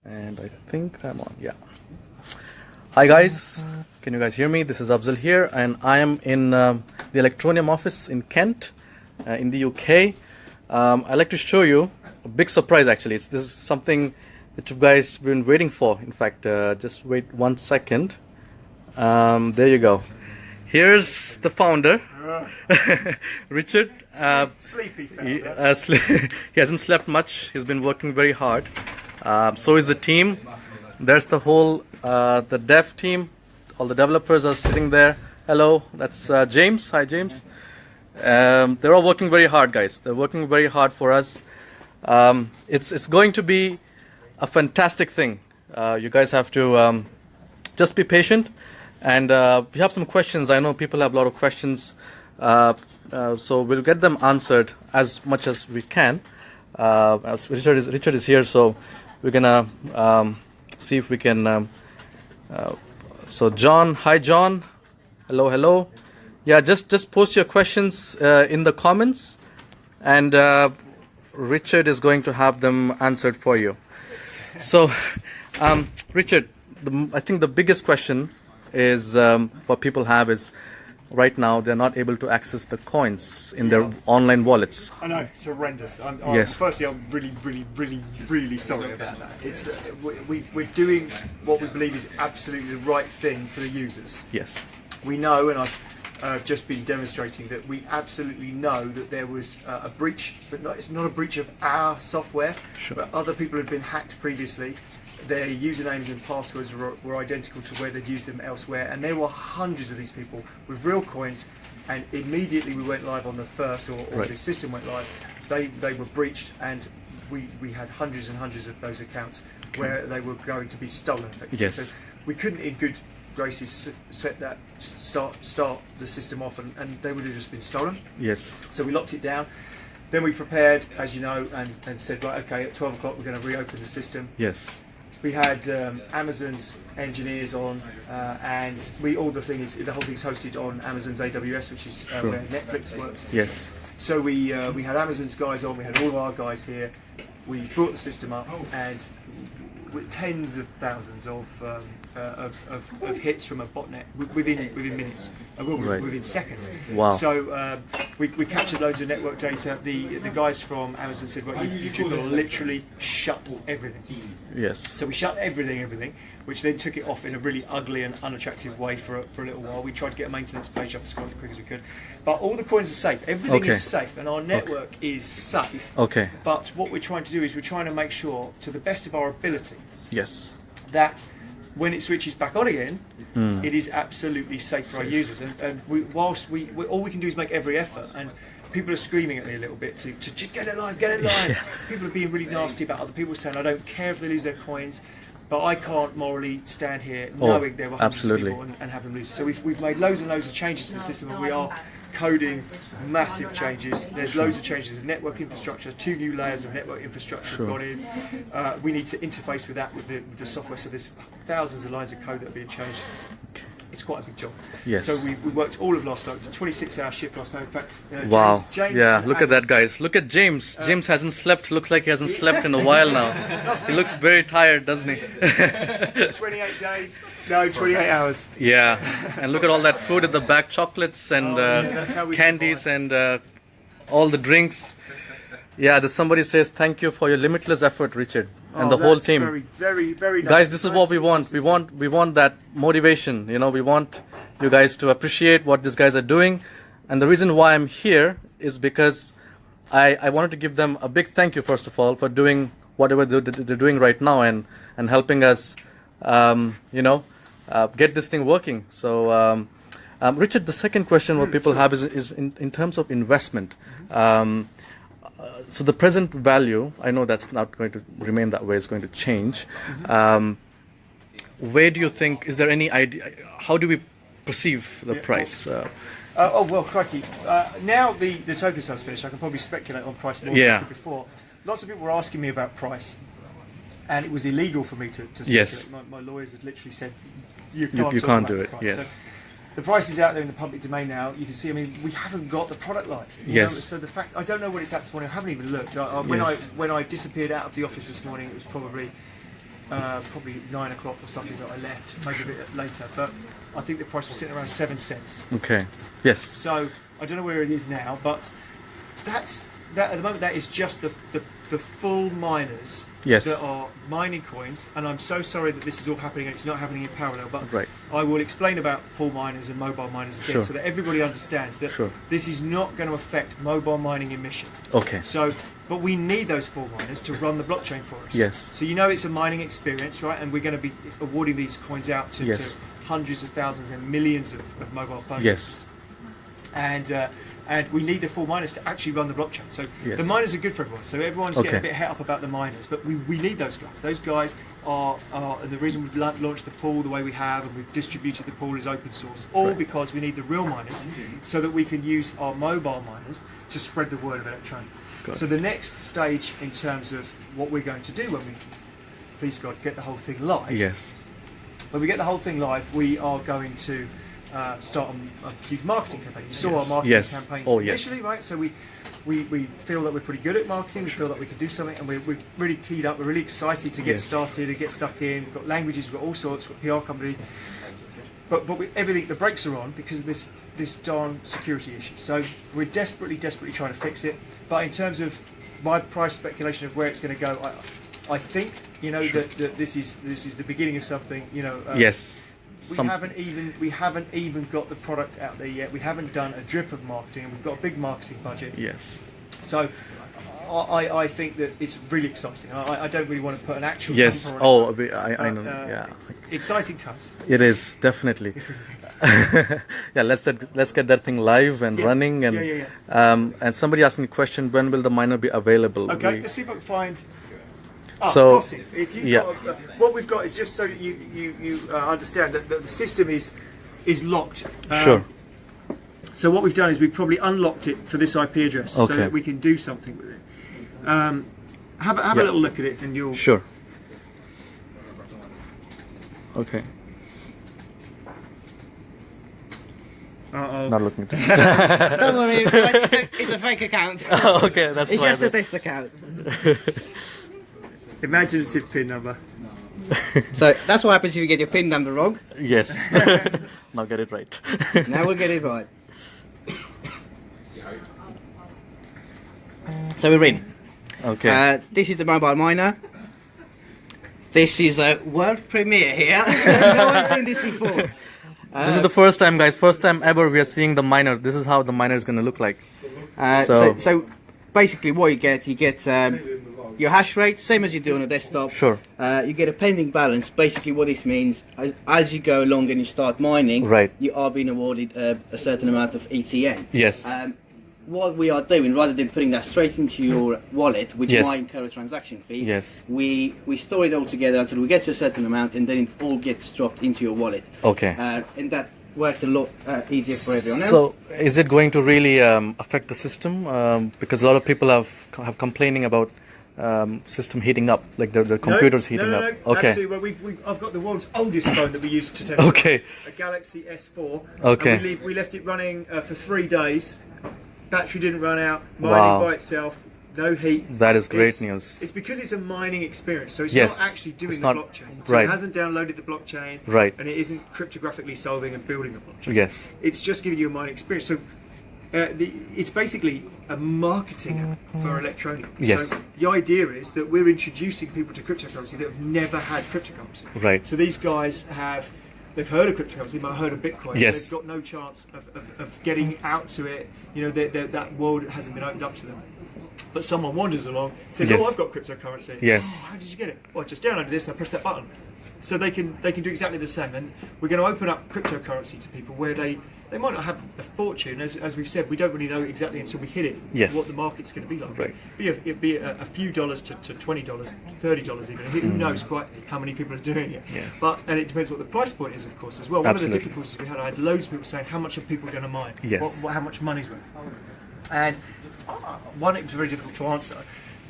And I think I'm on, yeah. Hi guys, can you guys hear me? This is Afzal here, and I am in the Electroneum office in Kent, in the UK. I'd like to show you a big surprise actually. This is something that you guys been waiting for. In fact, just wait 1 second. There you go. Here's the founder, Richard. Sleepy founder. He hasn't slept much. He's been working very hard. So is the team. There's the whole the dev team. All the developers are sitting there. Hello, that's James. Hi, James. They're all working very hard, guys. They're working very hard for us. It's going to be a fantastic thing. You guys have to just be patient. And we have some questions. I know people have a lot of questions. So we'll get them answered as much as we can. As Richard is here, so we're gonna see if we can. So John, hi John, hello. Yeah, just post your questions in the comments, and Richard is going to have them answered for you. So, Richard, I think the biggest question is what people have is right now they're not able to access the coins in their online wallets. I know, it's horrendous. Yes. Firstly, I'm really sorry about that. It's we're doing what we believe is absolutely the right thing for the users. Yes. We know, and I've just been demonstrating that we absolutely know that there was a breach, but it's not a breach of our software, Sure. but other people had been hacked previously. Their usernames and passwords were identical to where they'd used them elsewhere, and there were hundreds of these people with real coins, and immediately we went live on the first, or Right. the system went live, they were breached, and we had hundreds and hundreds of those accounts where they were going to be stolen effectively. Yes. So we couldn't in good graces start the system off, and they would have just been stolen. Yes. So we locked it down. Then we prepared, as you know, and said, right, okay, at 12 o'clock we're going to reopen the system. Yes. We had Amazon's engineers on, and the whole thing's hosted on Amazon's AWS, which is Sure. where Netflix works. Yes. So we had Amazon's guys on. We had all of our guys here. We brought the system up, and with tens of thousands of hits from a botnet within minutes, Right. within seconds. Wow. So we captured loads of network data. The guys from Amazon said, well, you've got to literally shut everything. Yes. So we shut everything, which then took it off in a really ugly and unattractive way for a little while. We tried to get a maintenance page up as quick as we could. But all the coins are safe. Everything Okay. is safe, and our network is safe. Okay. But what we're trying to do is we're trying to make sure, to the best of our ability, Yes. that when it switches back on again, it is absolutely safe for our users. And whilst all we can do is make every effort, and people are screaming at me a little bit to just get it live. Yeah. People are being really nasty about other people, saying I don't care if they lose their coins, but I can't morally stand here knowing there were hundreds absolutely. of people and have them lose. So we've made loads and loads of changes to the system, and we are coding massive changes. There's loads of changes in network infrastructure. 2 new layers of network infrastructure have gone in. We need to interface with that with the software. So there's thousands of lines of code that are being changed. It's quite a big job. Yes. So we worked all of last night. 26-hour shift last night. In fact, Wow. James Yeah, look at that, guys. Look at James. James hasn't slept. Looks like he hasn't slept in a while now. He looks very tired, doesn't he? 28 days. No, 28 hours. Yeah. And look at all that food at the back, chocolates and that's how we candies survive. and all the drinks. Yeah, there's somebody says thank you for your limitless effort, Richard, and the whole That's team. very nice. Guys, this is what we want. We want that motivation. You know, we want you guys to appreciate what these guys are doing. And the reason why I'm here is because I wanted to give them a big thank you, first of all, for doing whatever they're doing right now and helping us, get this thing working. So, Richard, the second question what people have is in terms of investment. So the present value, I know that's not going to remain that way, it's going to change. Where do you think, is there any idea, how do we perceive the price? Oh, well, crikey. Now the token sale's finished, I can probably speculate on price more than I could before. Lots of people were asking me about price, and it was illegal for me to speculate. Yes. My lawyers had literally said, You talk can't about do the it, price. yes. So the price is out there in the public domain now. You can see, I mean, we haven't got the product live. You Yes. know? So the fact, I don't know what it's at this morning. I haven't even looked. Yes. When I disappeared out of the office this morning, it was probably probably 9 o'clock or something that I left, maybe a bit later. But I think the price was sitting around 7 cents. Okay. Yes. So I don't know where it is now, but that at the moment that is just the full miners Yes. that are mining coins. And I'm so sorry that this is all happening and it's not happening in parallel. But Right. I will explain about full miners and mobile miners again, Sure. so that everybody understands that Sure. this is not going to affect mobile mining emission. Okay. So, but we need those full miners to run the blockchain for us. Yes. So you know it's a mining experience, right? And we're going to be awarding these coins out to, Yes. to hundreds of thousands and millions of mobile phones. Yes. And we need the full miners to actually run the blockchain. So Yes. the miners are good for everyone. So everyone's Okay. getting a bit het up about the miners, but we need those guys. Those guys are the reason we've launched the pool the way we have, and we've distributed the pool as open source, all Right. because we need the real miners, so that we can use our mobile miners to spread the word of Electroneum. Got So the next stage in terms of what we're going to do when we, please God, get the whole thing live. Yes. When we get the whole thing live, we are going to start a huge marketing campaign. You saw our marketing Yes. campaigns Oh, yes. initially, right? So we feel that we're pretty good at marketing. We feel that we can do something, and we're really keyed up. We're really excited to get Yes. started and get stuck in. We've got languages, we've got all sorts. We've got PR company, but everything, the brakes are on because of this darn security issue. So we're desperately trying to fix it. But in terms of my price speculation of where it's going to go, I think Sure. that this is the beginning of something. Yes. We haven't even got the product out there yet. We haven't done a drip of marketing, and we've got a big marketing budget. Yes. So I think that it's really exciting. I don't really want to put an actual Yes. number on it. Oh, I know. But, Yeah. exciting times. It is definitely. Yeah. Let's get that thing live and Yeah. running. And Yeah. and somebody asking a question: when will the miner be available? Okay, let's see if I can find. So, Costing. If you've yeah. got, what we've got is just so that you understand that the system is locked. Sure. So what we've done is we've probably unlocked it for this IP address, so Okay. that we can do something with it. Have a little look at it, and you'll. Sure. Okay. Uh-oh. Not looking at it. Don't worry, it's a fake account. Okay, that's It's fine. just a test account. Imaginative PIN number. So that's what happens if you get your PIN number wrong. Yes. Now get it right. Now we'll get it right. So we're in. Okay. This is the mobile miner. This is a world premiere here. No one's seen this before. This is the first time, guys. First time ever we are seeing the miner. This is how the miner is going to look like. So basically what you get your hash rate, same as you do on a desktop. Sure. You get a pending balance. Basically what this means, as you go along and you start mining, Right. you are being awarded a certain amount of ETN. Yes. What we are doing, rather than putting that straight into your wallet, which Yes. might incur a transaction fee, Yes. we store it all together until we get to a certain amount, and then it all gets dropped into your wallet. Okay. And that works a lot easier for everyone else. So, is it going to really affect the system? Because a lot of people have complaining about system heating up, like the computers heating no, up. No. Okay. Actually, well, I've got the world's oldest phone that we use to test. Okay. A Galaxy S4. Okay. And we left it running for 3 days. Battery didn't run out. Mining Wow. by itself. No heat. That is great It's- news. It's because it's a mining experience, so it's Yes, not actually doing it's the not- blockchain. So right. it hasn't downloaded the blockchain. Right. And it isn't cryptographically solving and building the blockchain. Yes. It's just giving you a mining experience. So it's basically a marketing app for Electroneum. Yes. So the idea is that we're introducing people to cryptocurrency that have never had cryptocurrency. Right. So these guys they've heard of cryptocurrency, they might have heard of Bitcoin. Yes. They've got no chance of getting out to it. That world hasn't been opened up to them. But someone wanders along, says, Yes. "Oh, I've got cryptocurrency." Yes. "Oh, how did you get it?" "Well, I just downloaded this and I pressed that button." So they can do exactly the same. And we're going to open up cryptocurrency to people where they might not have a fortune. As we've said, we don't really know exactly until we hit it Yes. what the market's going to be like. Right. It'd be a few dollars to $20, $30 even. Who knows quite how many people are doing it? Yes. And it depends what the price point is, of course, as well. One Absolutely. of the difficulties we had, I had loads of people saying, "How much are people going to mine? Yes. How much money's worth?" And one, it was very difficult to answer.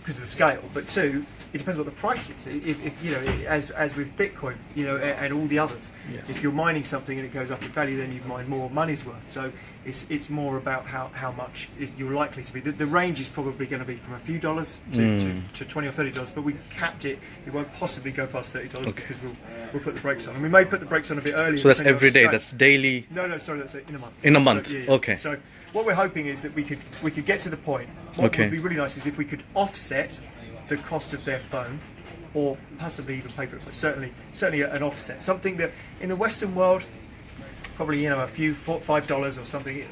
because of the scale, but two, it depends what the price is. If you know, as with Bitcoin, you know, and all the others, Yes. if you're mining something and it goes up in value, then you've mined more money's worth. So it's more about how much you're likely to be. The range is probably going to be from a few dollars to $20 or $30, but we capped it. It won't possibly go past $30 because we'll put the brakes on, and we may put the brakes on a bit earlier. So that's depending on every day. scale. That's daily. No, sorry, that's in a month. In a month. So, Okay. So what we're hoping is that we could get to the point. What would be really nice is if we could offset the cost of their phone, or possibly even pay for it, but certainly an offset. Something that in the Western world, probably, you know, a few $5 or something,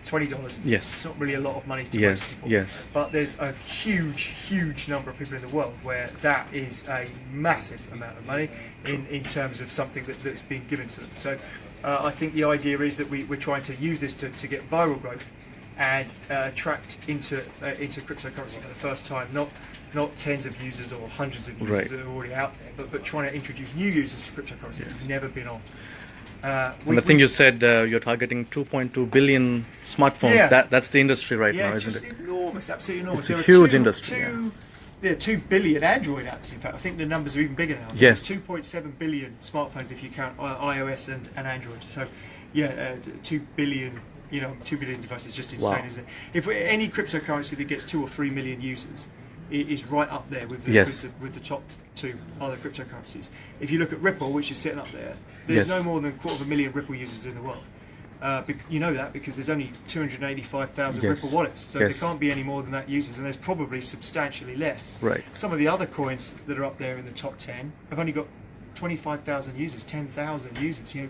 $20. Yes. It's not really a lot of money to Yes, most people. yes. But there's a huge number of people in the world where that is a massive amount of money in terms of something that's been given to them. So I think the idea is that we're trying to use this to get viral growth and attract into cryptocurrency for the first time, not tens of users or hundreds of users that are already out there, but trying to introduce new users to cryptocurrency who've never been on. And I think you said you're targeting 2.2 billion smartphones. Yeah. That's the industry right Yeah, now, it's isn't just it? enormous, absolutely enormous. It's a There are huge industry, There are 2 billion Android apps. In fact, I think the numbers are even bigger now. Yes. There's 2.7 billion smartphones if you count iOS and Android. So, yeah, 2 billion. You know, 2 billion devices, just insane, Wow. isn't it? If any cryptocurrency that gets 2 or 3 million users is right up there with the top 2 other cryptocurrencies. If you look at Ripple, which is sitting up there, there's no more than 250,000 Ripple users in the world. You know that because there's only 285,000 Ripple wallets, so there can't be any more than that users, and there's probably substantially less. Right. Some of the other coins that are up there in the top 10 have only got 25,000 users, 10,000 users. You know,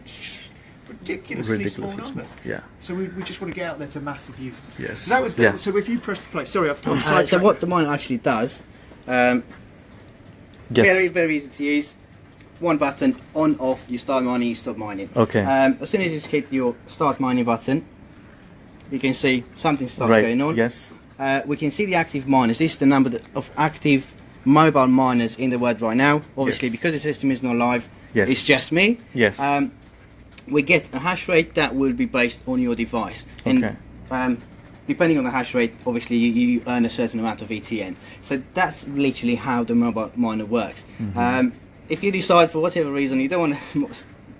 ridiculously small numbers. Yeah. So we just want to get out there to massive users. Yes. So that was so if you press the play. Sorry, I've So sidetracked. what the miner actually does, very easy to use. One button, on, off, you start mining, you stop mining. Okay. As soon as you hit your start mining button, you can see something starts going on. Yes. We can see the active miners. This is the number of active mobile miners in the world right now. Obviously, because the system is not live, it's just me. Yes. We get a hash rate that will be based on your device. Okay. And depending on the hash rate, obviously you earn a certain amount of ETN. So that's literally how the mobile miner works. If you decide for whatever reason you don't want to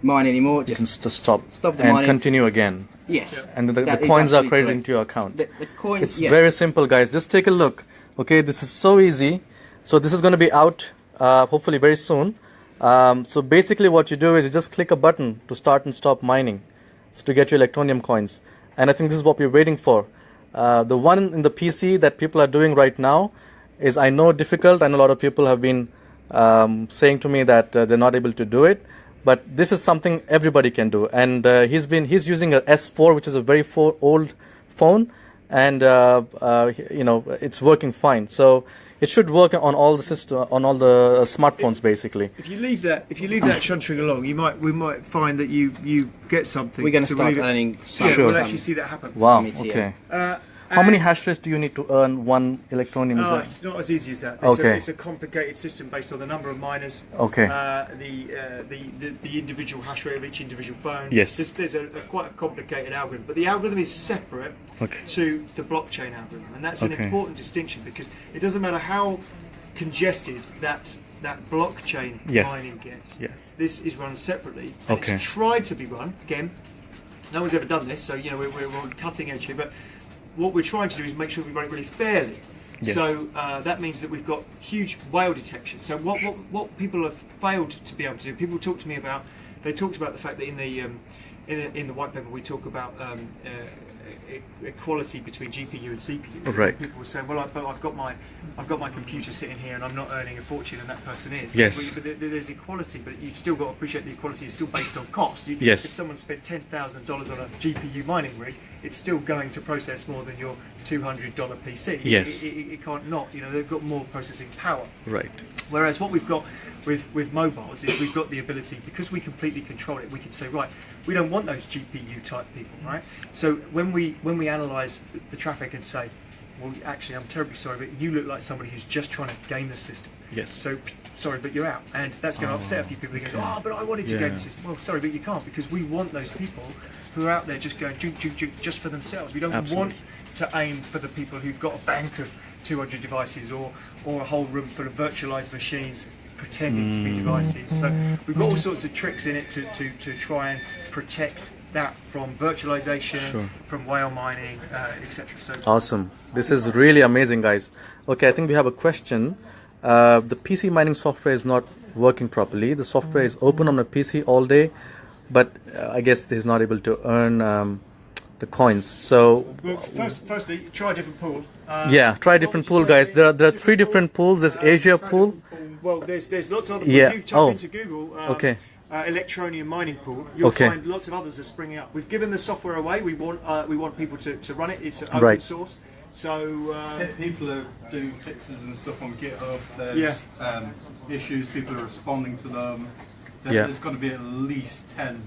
mine anymore, You just can stop stop the and mining. continue again. Yes. And the That is coins are absolutely credited correct. into your account. The coins, It's very simple, guys. Just take a look. Okay, this is so easy. So this is going to be out hopefully very soon. So basically what you do is you just click a button to start and stop mining, so to get your Electroneum coins. And I think this is what we're waiting for. The one in the PC that people are doing right now is, I know, difficult. I know a lot of people have been saying to me that they're not able to do it. But this is something everybody can do. And he's using a S4, which is a very old phone, and you know, it's working fine. So it should work on all the smartphones basically. If you leave that chuntering along, we might find that you get something. We're going to So start we'll- earning some. Yeah, Sure. we'll actually see that happen. Wow. Limit, Okay. yeah. How many hash rates do you need to earn one Electroneum? No, Is it's not as easy as that. Okay. It's a complicated system based on the number of miners. Okay. The individual hash rate of each individual phone. Yes. There's quite a complicated algorithm, but the algorithm is separate to the blockchain algorithm, and that's an important distinction, because it doesn't matter how congested that blockchain mining gets. Yes. This is run separately, and it's tried to be run again. No one's ever done this, so you know we're on cutting edge here, but what we're trying to do is make sure we run it really fairly. Yes. So that means that we've got huge whale detection. So what people have failed to be able to do, people talk to me about, they talked about the fact that in the white paper we talk about equality between GPU and CPU. So Right. people were saying, well, I've got my computer sitting here and I'm not earning a fortune, and that person is. Yes. But there's equality, but you've still got to appreciate the equality is still based on cost. Yes. If someone spent $10,000 on a GPU mining rig, it's still going to process more than your $200 PC. Yes. It can't not. You know, they've got more processing power. Right. Whereas what we've got with mobiles is we've got the ability, because we completely control it, we can say, right, we don't want those GPU type people, right? So when we analyse the traffic and say, well, actually, I'm terribly sorry, but you look like somebody who's just trying to game the system. Yes. So sorry, but you're out, and that's going to upset a few people. They're going to go, oh, but I wanted to game the system. Well, sorry, but you can't, because we want those people who are out there just going juke, juke, juke, just for themselves. We don't want to aim for the people who've got a bank of 200 devices, or a whole room full of virtualized machines pretending to be devices. So we've got all sorts of tricks in it to try and protect that from virtualization, from whale mining, etc. So awesome. This is really amazing, guys. Okay, I think we have a question. The PC mining software is not working properly. The software is open on a PC all day, but I guess he's not able to earn the coins. So well, firstly, try a different pool. Yeah, try a different pool, guys. There are 3 different pools. There's Asia pool. Well, there's lots of other. Yeah. If you type into Google, okay. Electroneum mining pool, you'll find lots of others are springing up. We've given the software away. We want people to run it. It's open source. So people are doing fixes and stuff on GitHub. There's issues. People are responding to them. There's got to be at least 10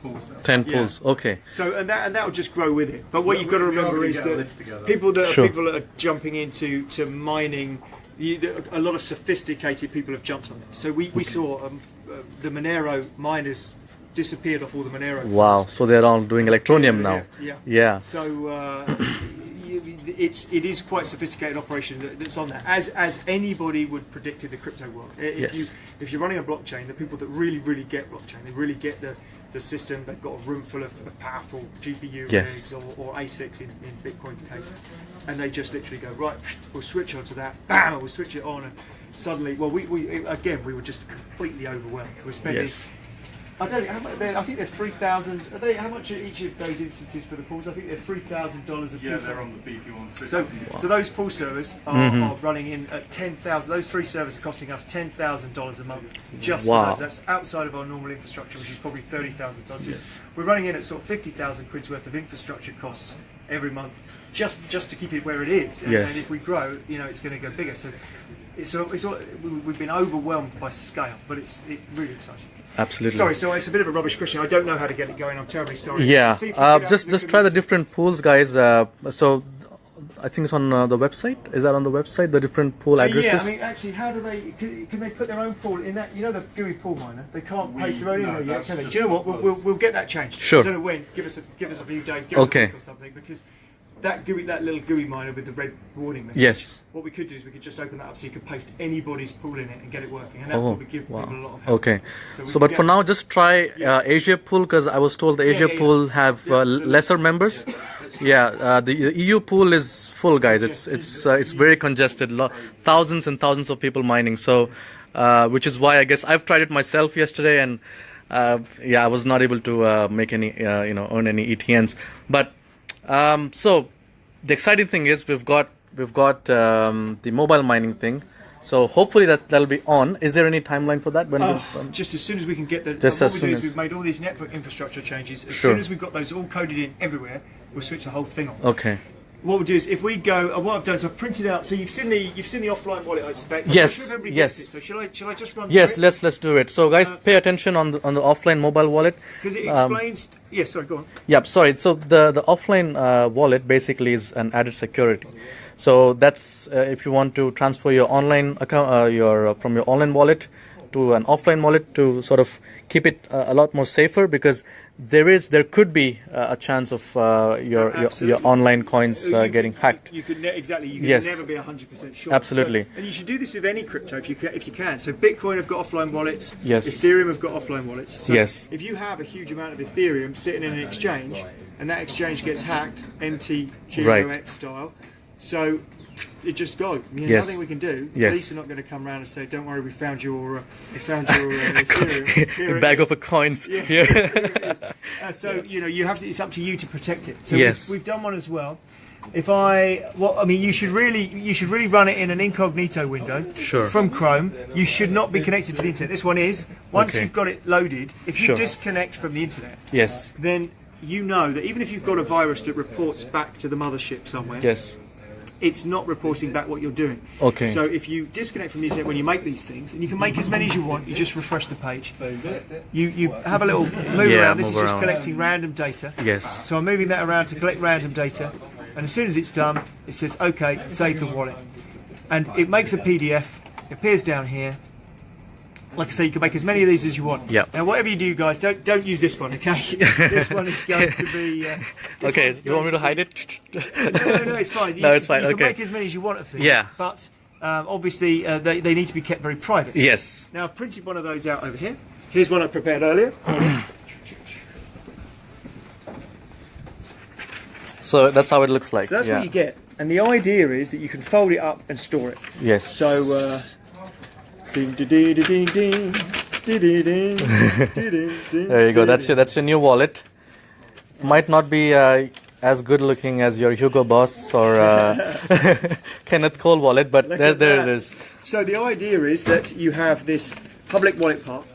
pools. 10 pools. Okay. So and that will just grow with it. But what you've got to remember is that people that are jumping into mining. A lot of sophisticated people have jumped on it. So we saw the Monero miners disappeared off all the Monero. Wow! So they're all doing Electroneum now. Yeah. So it is quite a sophisticated operation that's on there, as anybody would predict in the crypto world. If you're running a blockchain, the people that really get blockchain, they really get the system. They've got a room full of powerful GPU rigs or ASICs in Bitcoin case, and they just literally go, right, we'll switch on to that, bam, we'll switch it on, and suddenly, well, we were just completely overwhelmed. We're spending, I don't know, how much, I think they're 3,000, how much are each of those instances for the pools? I think they're $3,000 a piece. Yeah, they're on the beefy ones. So those pool servers are running in at 10,000. Those 3 servers are costing us $10,000 a month just for those. That's outside of our normal infrastructure, which is probably $30,000. We're running in at sort of 50,000 quid's worth of infrastructure costs every month, just to keep it where it is. And if we grow, it's going to go bigger. So we've been overwhelmed by scale, but it's really exciting. Absolutely. Sorry, so it's a bit of a rubbish question. I don't know how to get it going. I'm terribly sorry. Yeah, just try the different pools, guys. So I think it's on the website. Is that on the website? The different pool addresses. Yeah, I mean, actually, how do they? Can they put their own pool in that? You know, the GUI pool miner. They can't paste their own in there yet, can they? Do you know what? We'll get that changed. Sure. I don't know when. Give us a few days. Give us a week or something, because that little GUI miner with the red warning message. Yes. What we could do is we could just open that up so you could paste anybody's pool in it and get it working, and that would probably give people a lot of help. Okay. So but for now, just try Asia pool, because I was told the Asia pool have lesser members. The EU pool is full, guys. It's very congested. Thousands and thousands of people mining. So, which is why I guess I've tried it myself yesterday, and I was not able to make any earn any ETNs. But so the exciting thing is we've got the mobile mining thing. So hopefully that'll be on. Is there any timeline for that? When just as soon as we can get the. Just what as we soon do as is we've made all these network infrastructure changes. As soon as we've got those all coded in everywhere, we'll switch the whole thing on. Okay. What we'll do is, if we go, what I've done is I've printed out. So you've seen the offline wallet, I expect. Yes. So shall I just run? Yes. Let's do it. So guys, pay attention on the offline mobile wallet, because it explains. Yes. Sorry. Go on. Yeah. Sorry. So the offline wallet basically is an added security. So that's if you want to transfer your online account, from your online wallet to an offline wallet, to sort of keep it a lot more safer, because there could be a chance of your online coins getting hacked. You could never be 100% sure. Absolutely. And you should do this with any crypto if you can. So Bitcoin have got offline wallets. Yes. Ethereum have got offline wallets. So yes. If you have a huge amount of Ethereum sitting in an exchange, and that exchange gets hacked, MTGOX style, so it just goes. Nothing we can do. Yes. Police are not going to come around and say, "Don't worry, we found your Ethereum." A bag of coins here. So you have to. It's up to you to protect it. So yes. we've done one as well. You should really run it in an incognito window from Chrome. You should not be connected to the internet. This one is. Once you've got it loaded, if you disconnect from the internet, then you know that even if you've got a virus that reports back to the mothership somewhere, it's not reporting back what you're doing. Okay. So if you disconnect from the internet when you make these things, and you can make as many as you want, you just refresh the page. You have a little move around. This is just collecting random data. Yes. So I'm moving that around to collect random data, and as soon as it's done, it says, "Okay, save the wallet," and it makes a PDF. It appears down here. like I say, you can make as many of these as you want. Yeah. Now, whatever you do, guys, don't use this one, okay? This one is going to be. Okay, you want me to hide it? No, it's fine. No, it's fine. You Okay. can make as many as you want of these. Yeah. But obviously, they need to be kept very private. Yes. Now, I've printed one of those out over here. Here's one I prepared earlier. So that's how it looks like. So that's yeah. what you get. And the idea is that you can fold it up and store it. Yes. So, ding, ding, ding, ding, ding, ding, ding, ding, There you go. That's your new wallet. Might not be as good looking as your Hugo Boss or Kenneth Cole wallet, but there it is. So the idea is that you have this public wallet part.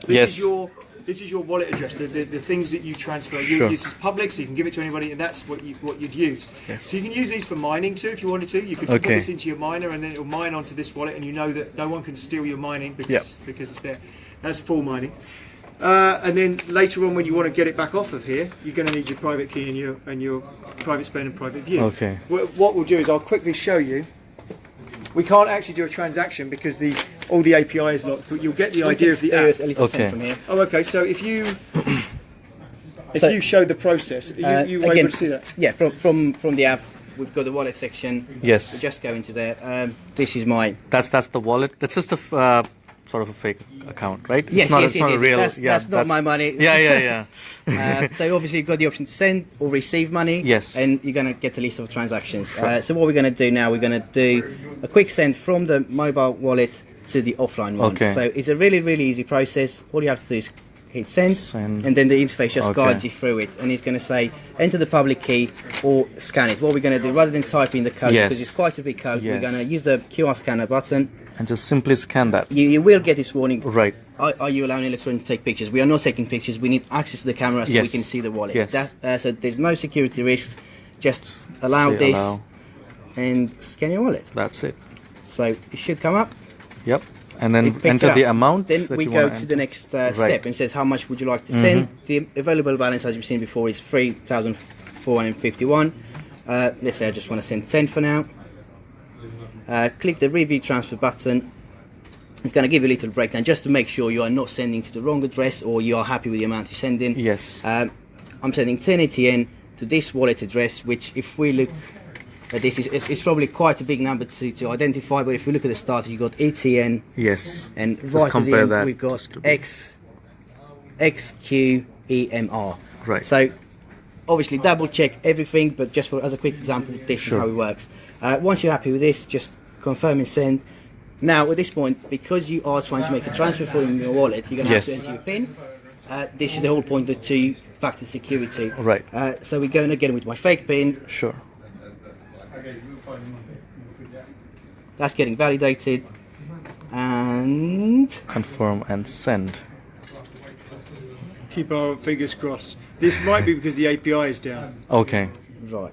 This is your wallet address. The things that you transfer. Sure. This is public, so you can give it to anybody, and that's what you'd use. Yes. So you can use these for mining too, if you wanted to. You could put this into your miner, and then it will mine onto this wallet, and you know that no one can steal your mining because it's there. That's full mining. And then later on, when you want to get it back off of here, you're going to need your private key and your private spend and private view. Okay. What we'll do is I'll quickly show you. We can't actually do a transaction because all the API is locked, but you'll get the idea of the app. Okay. From here. Oh, okay. So if you you show the process, you were able to see that. Yeah, from the app, we've got the wallet section. Yes. We just go into there. This is my. That's the wallet. That's just a sort of a fake account, right? Yes, it's not a real. That's not my money. Yeah. So obviously you've got the option to send or receive money. Yes. And you're going to get a list of transactions. Sure. So what we're going to do now, we're going to do a quick send from the mobile wallet to the offline one. Okay. So it's a really, really easy process. All you have to do is hit send. And then the interface just guides you through it. And it's going to say, enter the public key or scan it. What we're going to do, rather than type in the code, because it's quite a big code, we're going to use the QR scanner button. And just simply scan that. You will get this warning. Right. Are you allowing Electroneum to take pictures? We are not taking pictures. We need access to the camera so we can see the wallet. Yes. So there's no security risks. Just allow and scan your wallet. That's it. So it should come up. Yep. And then enter the amount. Then that we you go want to the next step and it says how much would you like to send. The available balance, as you've seen before, is 3,451. Let's say I just want to send 10 for now. Click the review transfer button. It's going to give you a little breakdown just to make sure you are not sending to the wrong address or you are happy with the amount you're sending. Yes. I'm sending 10 ETN to this wallet address, which if we look at this, it's probably quite a big number to identify, but if we look at the start, you've got ETN. Yes. And right at the end, we've got XQEMR. Right. So obviously double check everything, but just as a quick example, this is how it works. Once you're happy with this, just confirm and send. Now at this point, because you are trying to make a transfer from your wallet, you're going to have to enter your PIN. This is the whole point of two-factor security. Right. So we're going again with my fake PIN. Sure. That's getting validated. And confirm and send. Keep our fingers crossed. This might be because the API is down. Okay. Right.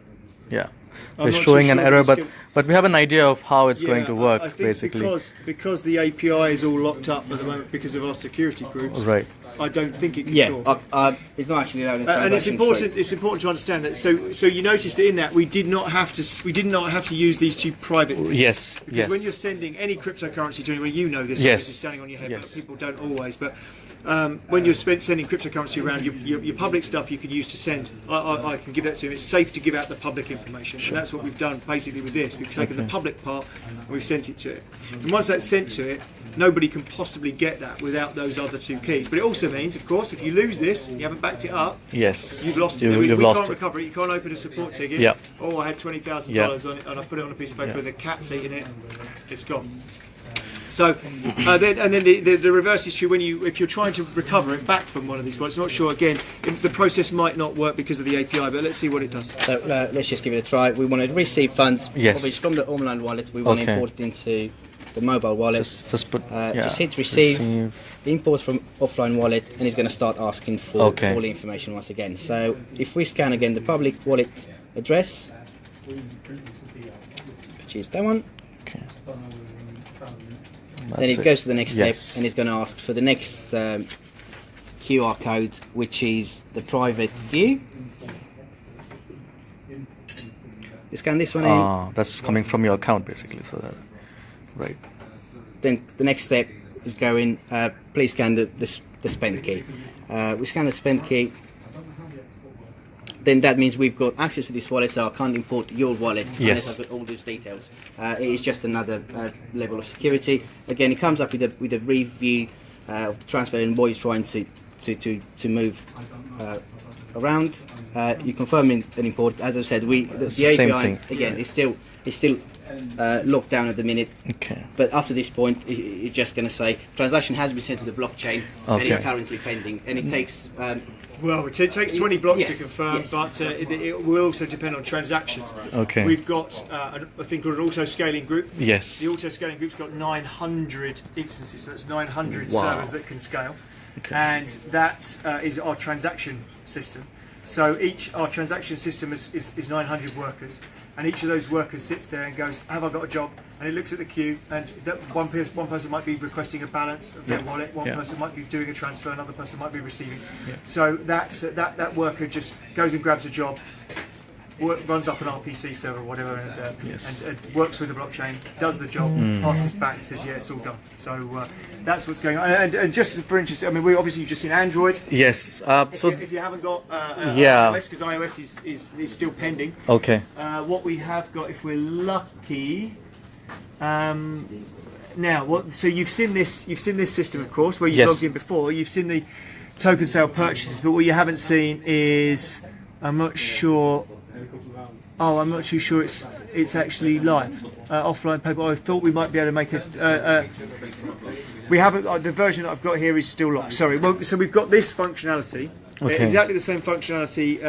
Yeah. We're showing an error, but we have an idea of how it's going to work, I think basically. Because the API is all locked up at the moment because of our security groups. Right. I don't think it can talk. It's not actually allowing and it's important. It's important to understand that. So you noticed that in that we did not have to use these two private things. Yes. Because when you're sending any cryptocurrency to anyone, you know this. Yes. It's standing on your head, but people don't always. But when you're sending cryptocurrency around, your public stuff you can use to send. I can give that to him. It's safe to give out the public information, and that's what we've done basically with this. We've taken the public part and we've sent it to it. And once that's sent to it, nobody can possibly get that without those other two keys. But it also means, of course, if you lose this, you haven't backed it up. Yes. You've lost it. We can't recover it. You can't open a support ticket. Yep. Oh, I had $20,000 on it, and I put it on a piece of paper, and the cat's eating it. It's gone. So then the reverse is true if you're trying to recover it back from one of these wallets. Not sure. Again, the process might not work because of the API, but let's see what it does. So let's just give it a try. We want to receive funds. Yes. Obviously from the online wallet. We want to import it into the mobile wallet. Just put. Just hit receive. Import from offline wallet, and it's going to start asking for all the information once again. So if we scan again the public wallet address, which is that one. Okay. Then it goes to the next step, and it's going to ask for the next QR code, which is the private view. You scan this one in. That's coming from your account, basically. So that, right. Then the next step, is going, please scan the spend key. We scan the spend key. Then that means we've got access to this wallet, so I can't import your wallet unless I've got all those details. It is just another level of security. Again, it comes up with a review of the transfer and what you're trying to move around. You confirm an import. As I said, the API again is still locked down at the minute. Okay. But after this point, it's just going to say transaction has been sent to the blockchain and is currently pending, and it takes. Well, it takes 20 blocks to confirm, yes. but it will also depend on transactions. Okay. We've got a thing called an auto-scaling group. Yes. The auto-scaling group's got 900 instances, so that's 900 servers that can scale. Okay. And that is our transaction system. So our transaction system is 900 workers, and each of those workers sits there and goes, have I got a job? And it looks at the queue, and one person might be requesting a balance of their wallet, one person might be doing a transfer, another person might be receiving. So that worker just goes and grabs a job, runs up an RPC server or whatever, and works with the blockchain, does the job, passes back and says, yeah, it's all done. So that's what's going on. And just for interest, I mean, you've just seen Android. Yes. If you haven't got iOS, because iOS is still pending. Okay. What we have got, if we're lucky, now, so you've seen this system, of course, where you've logged in before. You've seen the token sale purchases, but what you haven't seen is, I'm not sure. Oh, I'm not too sure it's actually live, offline paper. I thought we might be able to make we haven't. The version that I've got here is still locked. Sorry. Well, so we've got this functionality, exactly the same functionality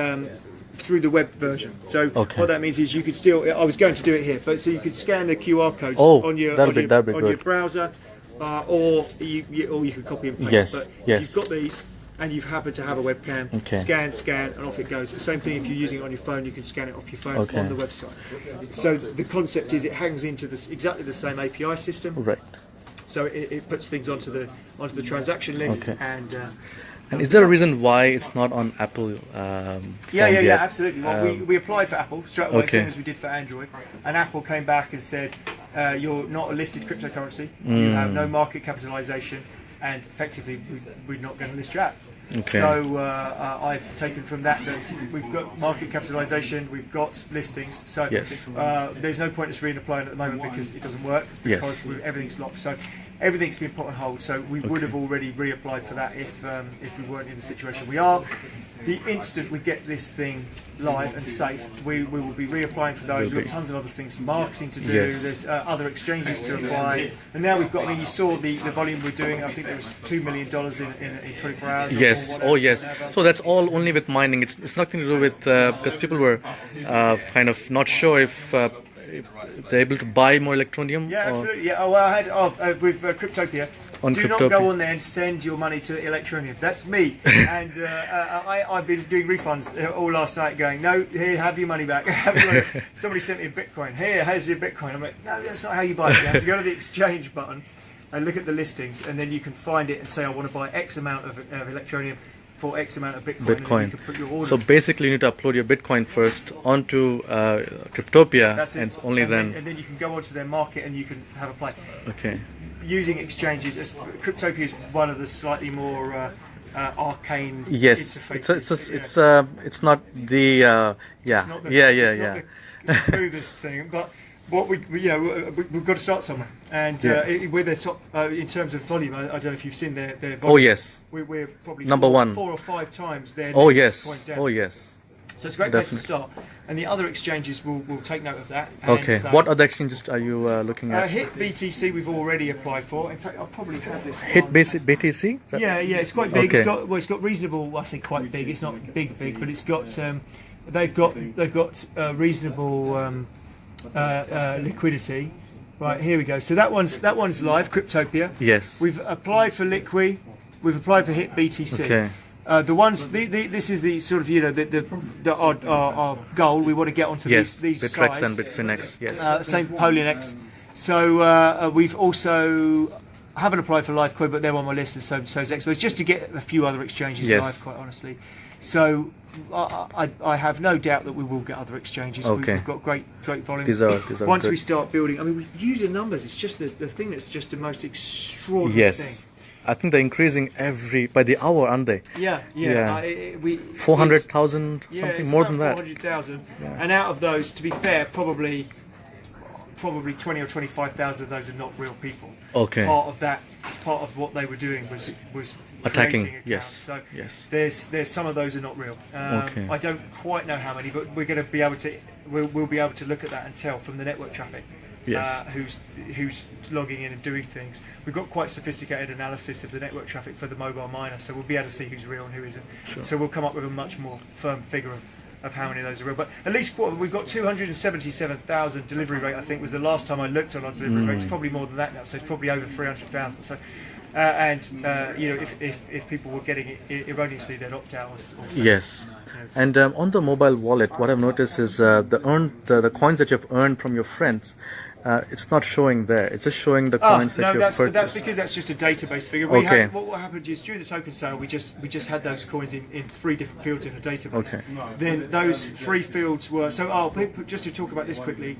through the web version. So what that means is you could still. I was going to do it here, but so you could scan the QR codes on your browser, or you could copy and paste. Yes. But if you've got these, and you've happened to have a webcam, scan, and off it goes. The same thing if you're using it on your phone, you can scan it off your phone on the website. So the concept is it hangs into exactly the same API system. Right. So it puts things onto the transaction list. And is there a reason why it's not on Apple? Yeah, absolutely. Well, we applied for Apple straight away, same as we did for Android, and Apple came back and said, you're not a listed cryptocurrency, you have no market capitalization, and effectively we're not going to list your app. So I've taken from that we've got market capitalization, we've got listings, so there's no point us reapplying at the moment because it doesn't work, because everything's locked. So everything's been put on hold, so we would have already reapplied for that if we weren't in the situation we are. The instant we get this thing live and safe, we will be reapplying for those. We've got tons of other things, marketing to do, there's other exchanges to apply, and now we've got, I mean, you saw the volume we're doing, I think there was $2 million in 24 hours. Yes, whatever. So that's all only with mining, it's nothing to do with, because people were kind of not sure if they're able to buy more Electroneum. Yeah, absolutely. Yeah. Oh, well, I had with Cryptopia. Do not go on there and send your money to Electroneum. That's me. And I've been doing refunds all last night going, no, here, have your money back. Somebody sent me a Bitcoin. Here's your Bitcoin. I'm like, no, that's not how you buy it. You have to go to the exchange button and look at the listings, and then you can find it and say, I want to buy X amount of Electroneum for X amount of Bitcoin. And then you can put your order. So basically you need to upload your Bitcoin first onto Cryptopia. That's it. And only then you can go onto their market and you can have a play. Okay. Using exchanges, Cryptopia is one of the slightly more arcane. Yes, interfaces. it's not the the smoothest thing, but what we've got to start somewhere, and we're the top in terms of volume. I don't know if you've seen their volume. Oh yes, we're probably number 1, 4 or 5 times their oh next yes, point down. oh yes. So it's a great place to start, and the other exchanges will take note of that. And okay, what other exchanges are you looking at? Hit BTC we've already applied for. In fact, I'll probably have this. Hit BTC? Yeah, it's quite big. Okay. It's got reasonable. I say quite big. It's not big, but it's got. They've got reasonable liquidity. Right, here we go. So that one's live. Cryptopia. Yes. We've applied for Liqui. We've applied for Hit BTC. Okay. The ones, this is the sort of our goal. We want to get onto these Bitrex sites. and Bitfinex. Yes. Same Polinex. So we've also I haven't applied for Livecoin, but they're on my list, and so's Expo, just to get a few other exchanges live, quite honestly. So I have no doubt that we will get other exchanges. Okay. We've got great volume. These are Once good. we start building, I mean, with user numbers, it's just the thing that's just the most extraordinary thing. I think they're increasing by the hour, aren't they? Yeah. 400,000 something, more than that. 400,000, and out of those, to be fair, probably 20 or 25,000 of those are not real people. Okay. Part of what they were doing was attacking. accounts. Yes. So yes. there's some of those are not real. Okay. I don't quite know how many, but we're going to be able to we'll be able to look at that and tell from the network traffic. Yes. Who's logging in and doing things. We've got quite sophisticated analysis of the network traffic for the mobile miner, so we'll be able to see who's real and who isn't. Sure. So we'll come up with a much more firm figure of how many of those are real. But at least we've got 277,000 delivery rate, I think, was the last time I looked on our delivery rate. It's probably more than that now, so it's probably over 300,000. So, if people were getting it erroneously, they'd opt out. Yes. And on the mobile wallet, what I've noticed is the coins that you've earned from your friends. It's not showing there. It's just showing the coins that you've purchased. That's because that's just a database figure. What happened is during the token sale, we just had those coins in 3 different fields in a database. Okay. Then those 3 fields were people, just to talk about this quickly.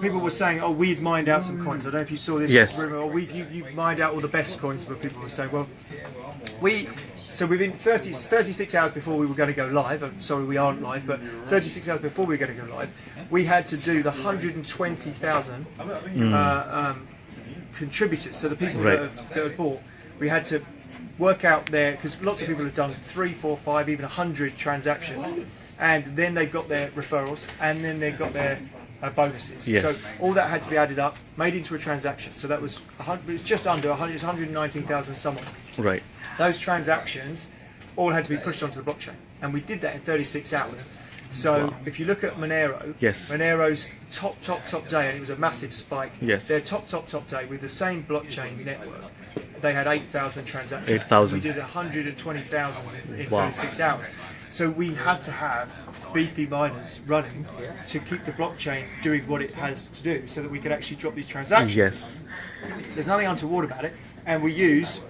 People were saying, "Oh, we'd mined out some coins." I don't know if you saw this. Yes. Rumor. Or you've mined out all the best coins, but people were saying, "Well, So within 36 hours before we were going to go live, I'm sorry we aren't live, but 36 hours before we were going to go live, we had to do the 120,000 contributors, so the people that had bought, we had to work out because lots of people have done 3, 4, 5, even 100 transactions, and then they got their referrals, and then they got their bonuses. Yes. So all that had to be added up, made into a transaction. So that was just under 100, it's 119,000 somewhat. Right. Those transactions all had to be pushed onto the blockchain, and we did that in 36 hours. So if you look at Monero, Monero's top day, and it was a massive spike. Yes. Their top day with the same blockchain network, they had 8,000 transactions. 8,000. We did 120,000 in 36 hours. So we had to have beefy miners running to keep the blockchain doing what it has to do, so that we could actually drop these transactions. Yes. There's nothing untoward about it, and we use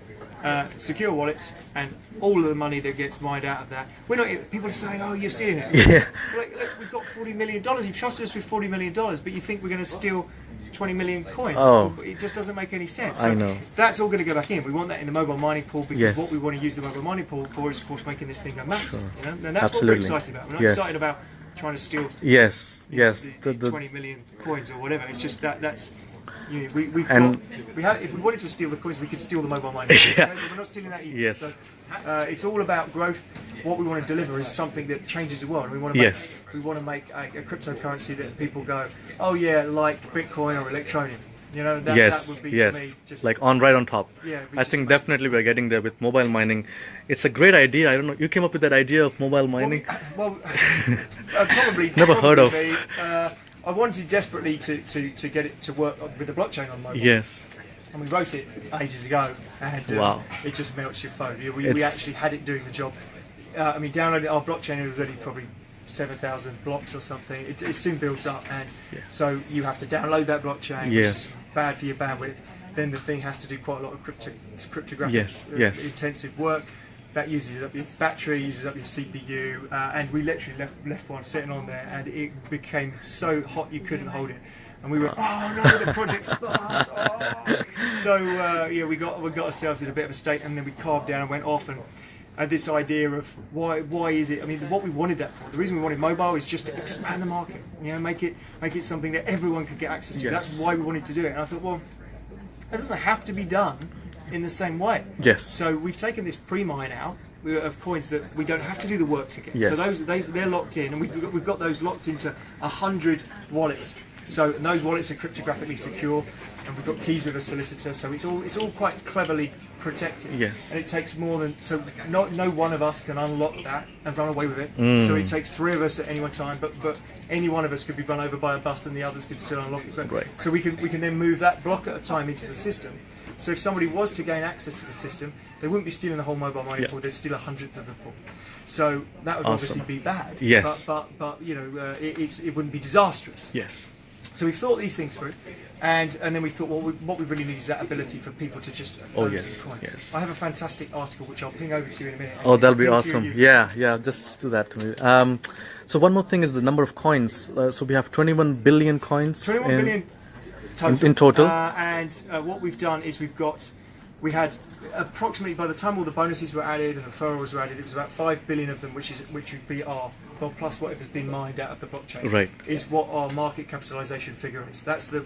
secure wallets, and all of the money that gets mined out of that. We're not. People are saying, "Oh, you're stealing it." Yeah. Look, we've got $40 million. You've trusted us with $40 million, but you think we're going to steal 20 million coins? Oh. It just doesn't make any sense. I know. That's all going to go back in. We want that in the mobile mining pool, because Yes. what we want to use the mobile mining pool for is, of course, making this thing go massive. Sure. You know? And that's Absolutely. what we're excited about. We're not Yes. excited about trying to steal Yes. the The 20 million coins or whatever. It's just that's. You know, And- if we wanted to steal the coins, we could steal the mobile mining. Yeah. We're not stealing that either. Yes. So, it's all about growth. What we want to deliver is something that changes the world. And we want to make, Yes. we want to make a cryptocurrency that people go, oh yeah, like Bitcoin or Electroneum. You know, that would be for me just like right on top. Yeah, I think definitely we're getting there with mobile mining. It's a great idea. I don't know, you came up with that idea of mobile mining? Probably Never heard of. me. I wanted desperately to get it to work with the blockchain on mobile. Yes. And we wrote it ages ago, and Wow. it just melts your phone. We It's- actually had it doing the job. Downloaded our blockchain. It was already probably 7,000 blocks or something. It soon builds up, and so you have to download that blockchain, which is bad for your bandwidth. Then the thing has to do quite a lot of cryptographic intensive work. That uses up your battery, uses up your CPU, and we literally left one sitting on there, and it became so hot you couldn't hold it. And we were, oh no, the project's fast. Oh. So we got ourselves in a bit of a state, and then we carved down and went off and had this idea of why is it? I mean, what we wanted that for. The reason we wanted mobile is just to expand the market. You know, make it something that everyone could get access to. Yes. That's why we wanted to do it. And I thought, well, it doesn't have to be done in the same way. Yes. So we've taken this pre-mine out of coins that we don't have to do the work to get. Yes. So they're locked in, and we've got those locked into 100 wallets. So those wallets are cryptographically secure, and we've got keys with a solicitor. So it's all quite cleverly protected. Yes. And it takes more than no one of us can unlock that and run away with it. So it takes 3 of us at any one time, but any one of us could be run over by a bus, and the others could still unlock it. But, Right. So we can then move that block at a time into the system. So if somebody was to gain access to the system, they wouldn't be stealing the whole mobile mining pool. They'd steal 100th of the pool. So that would Awesome. obviously be bad. Yes. But you know, it wouldn't be disastrous. Yes. So we've thought these things through, and then we thought, well, what we really need is that ability for people to just own some coins. Yes. I have a fantastic article which I'll ping over to you in a minute. Oh, that'll be Ping to awesome. you. Yeah, just do that to me. So one more thing is the number of coins. So we have 21 billion coins 21 in, billion total. in total. And what we've done is we had approximately, by the time all the bonuses were added and the referrals were added, it was about 5 billion of them, which would be our, well, plus whatever's been mined out of the blockchain, Right. is what our market capitalization figure is. That's the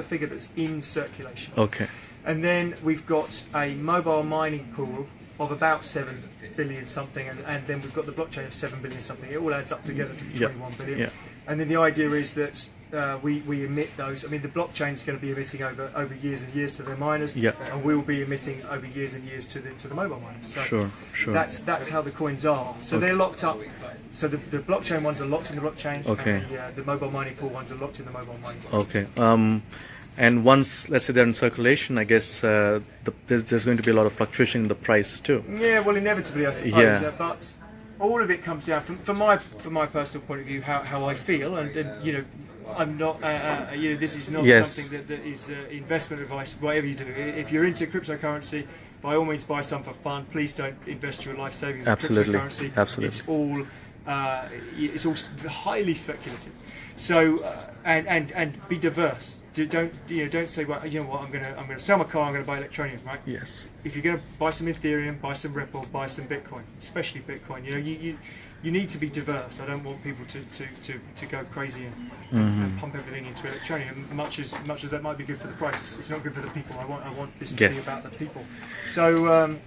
figure that's in circulation. Okay. And then we've got a mobile mining pool of about 7 billion something, and then we've got the blockchain of 7 billion something. It all adds up together to be 21 billion. Yeah. And then the idea is that we emit those. I mean, the blockchain is going to be emitting over years and years to their miners, Yeah. and we'll be emitting over years and years to the mobile miners. So Sure. that's how the coins are. So they're locked up. So the blockchain ones are locked in the blockchain. Okay. And the mobile mining pool ones are locked in the mobile mining pool. Okay. And once, let's say they're in circulation, I guess there's going to be a lot of fluctuation in the price too. Yeah, well, inevitably, I suppose. Yeah. But all of it comes down from my personal point of view, how I feel, and you know, I'm not. You know, this is not Yes. something that is investment advice. Whatever you do, if you're into cryptocurrency, by all means, buy some for fun. Please don't invest your life savings in Absolutely. cryptocurrency. Absolutely. It's all highly speculative. So and be diverse. Don't say, well, you know what, I'm gonna sell my car, I'm gonna buy Electroneum, right? Yes. If you're going to buy some Ethereum, buy some Ripple, buy some Bitcoin, especially Bitcoin. You know, you need to be diverse. I don't want people to go crazy and pump everything into Electroneum. Much as that might be good for the price, it's not good for the people. I want this to be about the people. So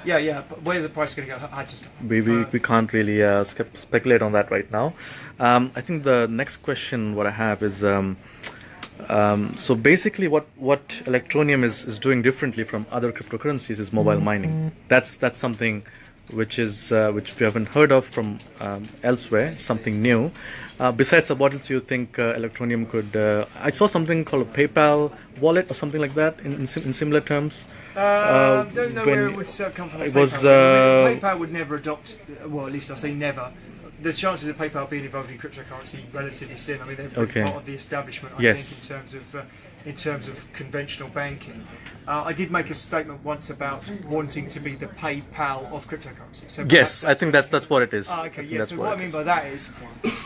yeah. But where the price is going to go, I just We can't really speculate on that right now. I think the next question what I have is so basically what Electroneum is doing differently from other cryptocurrencies is mobile mining. That's something which we haven't heard of from elsewhere, something new. Besides what else you think Electroneum could? I saw something called a PayPal wallet or something like that in similar terms. don't know where it would come from. It was, PayPal would never adopt. Well, at least I say never. The chances of PayPal being involved in cryptocurrency relatively slim. I mean, they're part of the establishment. I think in terms of conventional banking. I did make a statement once about wanting to be the PayPal of cryptocurrency. So yes, I think that's what it is. Okay, yeah. So what I mean by that is,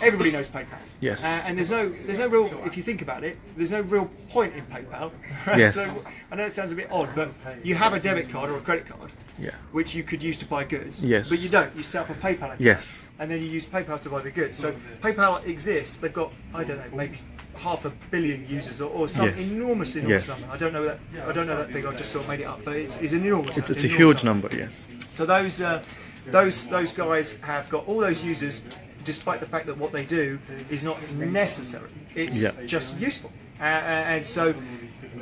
everybody knows PayPal. Yes. And there's no real. If you think about it, there's no real point in PayPal. Right? Yes. So I know it sounds a bit odd, but you have a debit card or a credit card. Yeah. Which you could use to buy goods. Yes. But you don't. You set up a PayPal account. Yes. And then you use PayPal to buy the goods. So PayPal exists. They've got, I don't know, maybe 500 million users or some enormous number. I don't know that figure. I just sort of made it up, but it's enormous. It's a huge number. Yes. So those guys have got all those users, despite the fact that what they do is not necessary. It's just useful, and so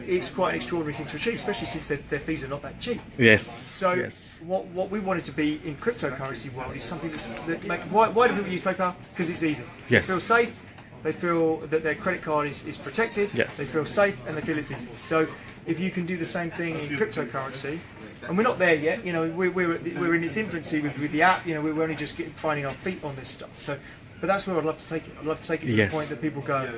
it's quite an extraordinary thing to achieve, especially since their fees are not that cheap. Yes. So what we wanted to be in cryptocurrency world is something that why do people use PayPal? Because it's easy. Yes. They feel safe. They feel that their credit card is protected. Yes. They feel safe and they feel it's easy. So if you can do the same thing in cryptocurrency, and we're not there yet. You know, we're in its infancy with the app. You know, we're only just finding our feet on this stuff. So. But that's where I'd love to take it. I'd love to take it to the point that people go,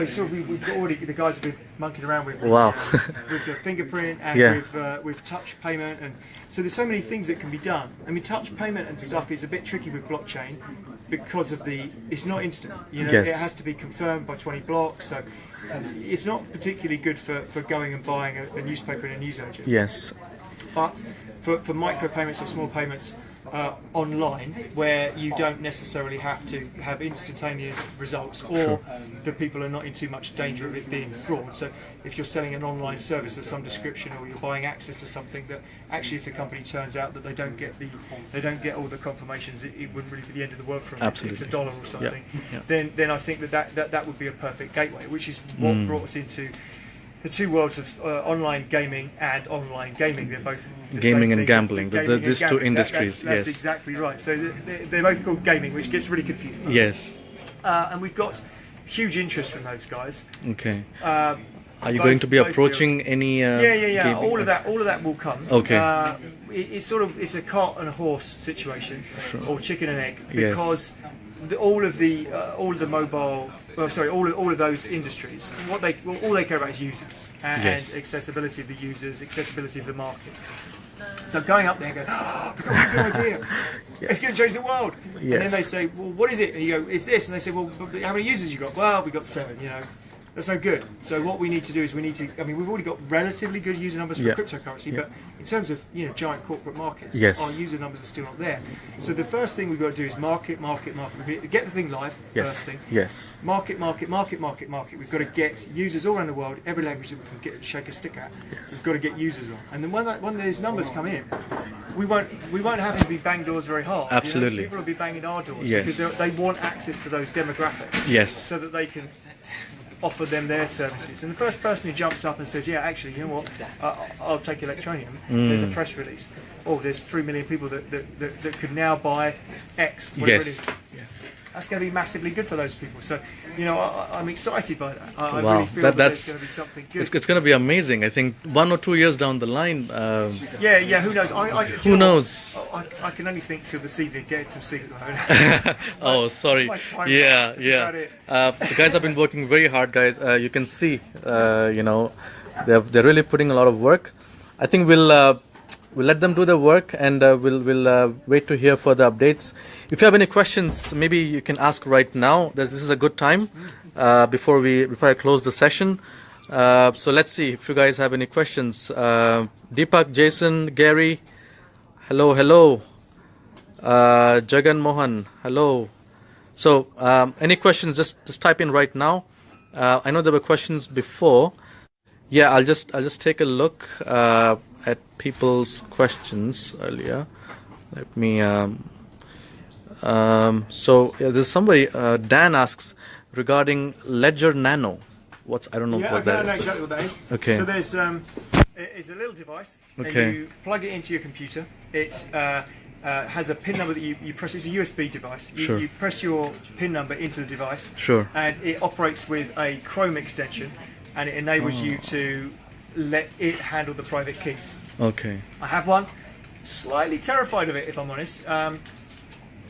so we've got already the guys have been monkeying around with with the fingerprint and with touch payment, and so there's so many things that can be done. I mean, touch payment and stuff is a bit tricky with blockchain because of it's not instant. You know, it has to be confirmed by 20 blocks, so it's not particularly good for going and buying a newspaper in a newsagent. Yes. But for micro payments or small payments. Online, where you don't necessarily have to have instantaneous results, or the people are not in too much danger of it being fraud. So, if you're selling an online service of some description, or you're buying access to something that actually, if the company turns out that they don't get all the confirmations, it wouldn't really be the end of the world for them. Absolutely. It's $1 or something. Yeah. Then I think that would be a perfect gateway, which is what brought us into the two worlds of online gaming and online gaming. They're both the gaming same and thing. gambling. These two industries. That's exactly right. So they're both called gaming, which gets really confusing. Yes. And we've got huge interest from those guys. Okay. Are you going to be approaching fields. any? Yeah. All of that will come. Okay. It's a cart and a horse situation, or chicken and egg, because all of the mobile, all of those industries, all they care about is users and accessibility of the users, accessibility of the market. So going up there and going, oh, we've got a good idea. It's going to change the world. And then they say, well, what is it? And you go, it's this. And they say, well, how many users you got? Well, we got 7. You know, that's no good. So what we need to do is we've already got relatively good user numbers for cryptocurrency, but in terms of giant corporate markets, our user numbers are still not there. So the first thing we've got to do is market. Get the thing live. First thing. Yes. Market. We've got to get users all around the world, every language that we can shake a stick at. We've got to get users on, and then when those numbers come in, we won't have to be bang doors very hard. Absolutely. People will be banging our doors because they want access to those demographics. Yes. So that they can offer them their services. And the first person who jumps up and says, yeah, actually, you know what, I'll take Electroneum. There's a press release. Oh, there's 3 million people that could now buy X, whatever it is. That's going to be massively good for those people. So, I'm excited by that. I really feel that there's going to be something good. It's going to be amazing. I think 1 or 2 years down the line. Who knows? Who knows? I can only think till this evening, getting some sleep at the moment. Oh, sorry. Yeah. The guys have been working very hard, guys. You can see, they're really putting a lot of work. I think we'll let them do their work, and we'll wait to hear further updates. If you have any questions, maybe you can ask right now. This is a good time before I close the session. So let's see if you guys have any questions. Deepak, Jason, Gary, hello. Jagan Mohan, hello. So any questions? Just type in right now. I know there were questions before. Yeah, I'll just take a look at people's questions earlier. Let me. There's somebody. Dan asks regarding Ledger Nano. I don't know what that is. I know exactly what that is. Okay. So there's it's a little device. Okay. And you plug it into your computer. It has a pin number that you press. It's a USB device. You press your pin number into the device. Sure. And it operates with a Chrome extension, and it enables you to let it handle the private keys. Okay. I have one. Slightly terrified of it, if I'm honest,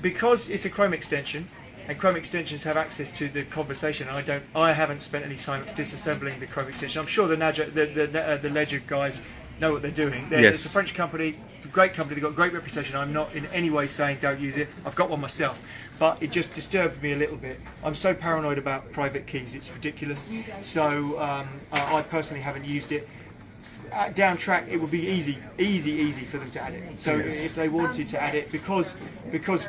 because it's a Chrome extension, and Chrome extensions have access to the conversation. I haven't spent any time disassembling the Chrome extension. I'm sure the Ledger guys know what they're doing. It's a French company, great company. They've got a great reputation. I'm not in any way saying don't use it. I've got one myself, but it just disturbed me a little bit. I'm so paranoid about private keys. It's ridiculous. So I personally haven't used it. Down track, it would be easy for them to add it. So if they wanted to add it, because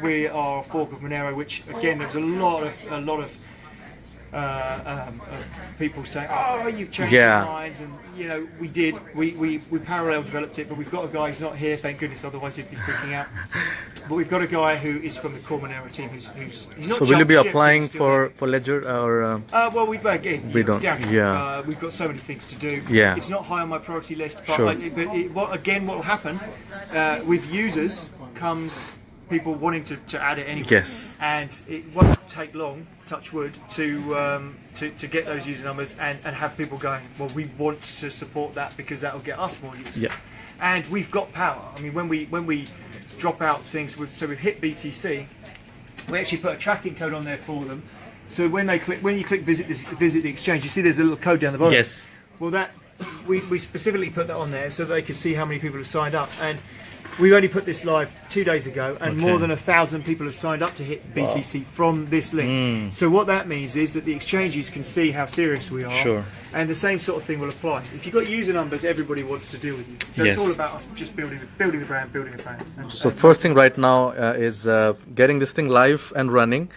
we are a fork of Monero, which again there's a lot of people saying, oh, you've changed your minds, and we parallel developed it, but we've got a guy who's not here, thank goodness, otherwise he'd be freaking out. But we've got a guy who is from the core Monero team who's not. So will you be applying for Ledger or? Well, we don't. Yeah. We've got so many things to do. Yeah. It's not high on my priority list. But Sure. What will happen with users comes people wanting to add it anyway. Yes. And it won't take long, touch wood, to get those user numbers and have people going, well, we want to support that because that will get us more users. Yeah. And we've got power. I mean, when we drop out things, so we've hit BTC, we actually put a tracking code on there for them. So when you click visit the exchange, you see there's a little code down the bottom. Yes. Well, that we specifically put that on there so that they could see how many people have signed up. And we only put this live 2 days ago, and more than 1,000 people have signed up to hit BTC from this link. So what that means is that the exchanges can see how serious we are. Sure. And the same sort of thing will apply. If you've got user numbers, everybody wants to deal with you. So it's all about us just building the brand. So first thing right now is getting this thing live and running,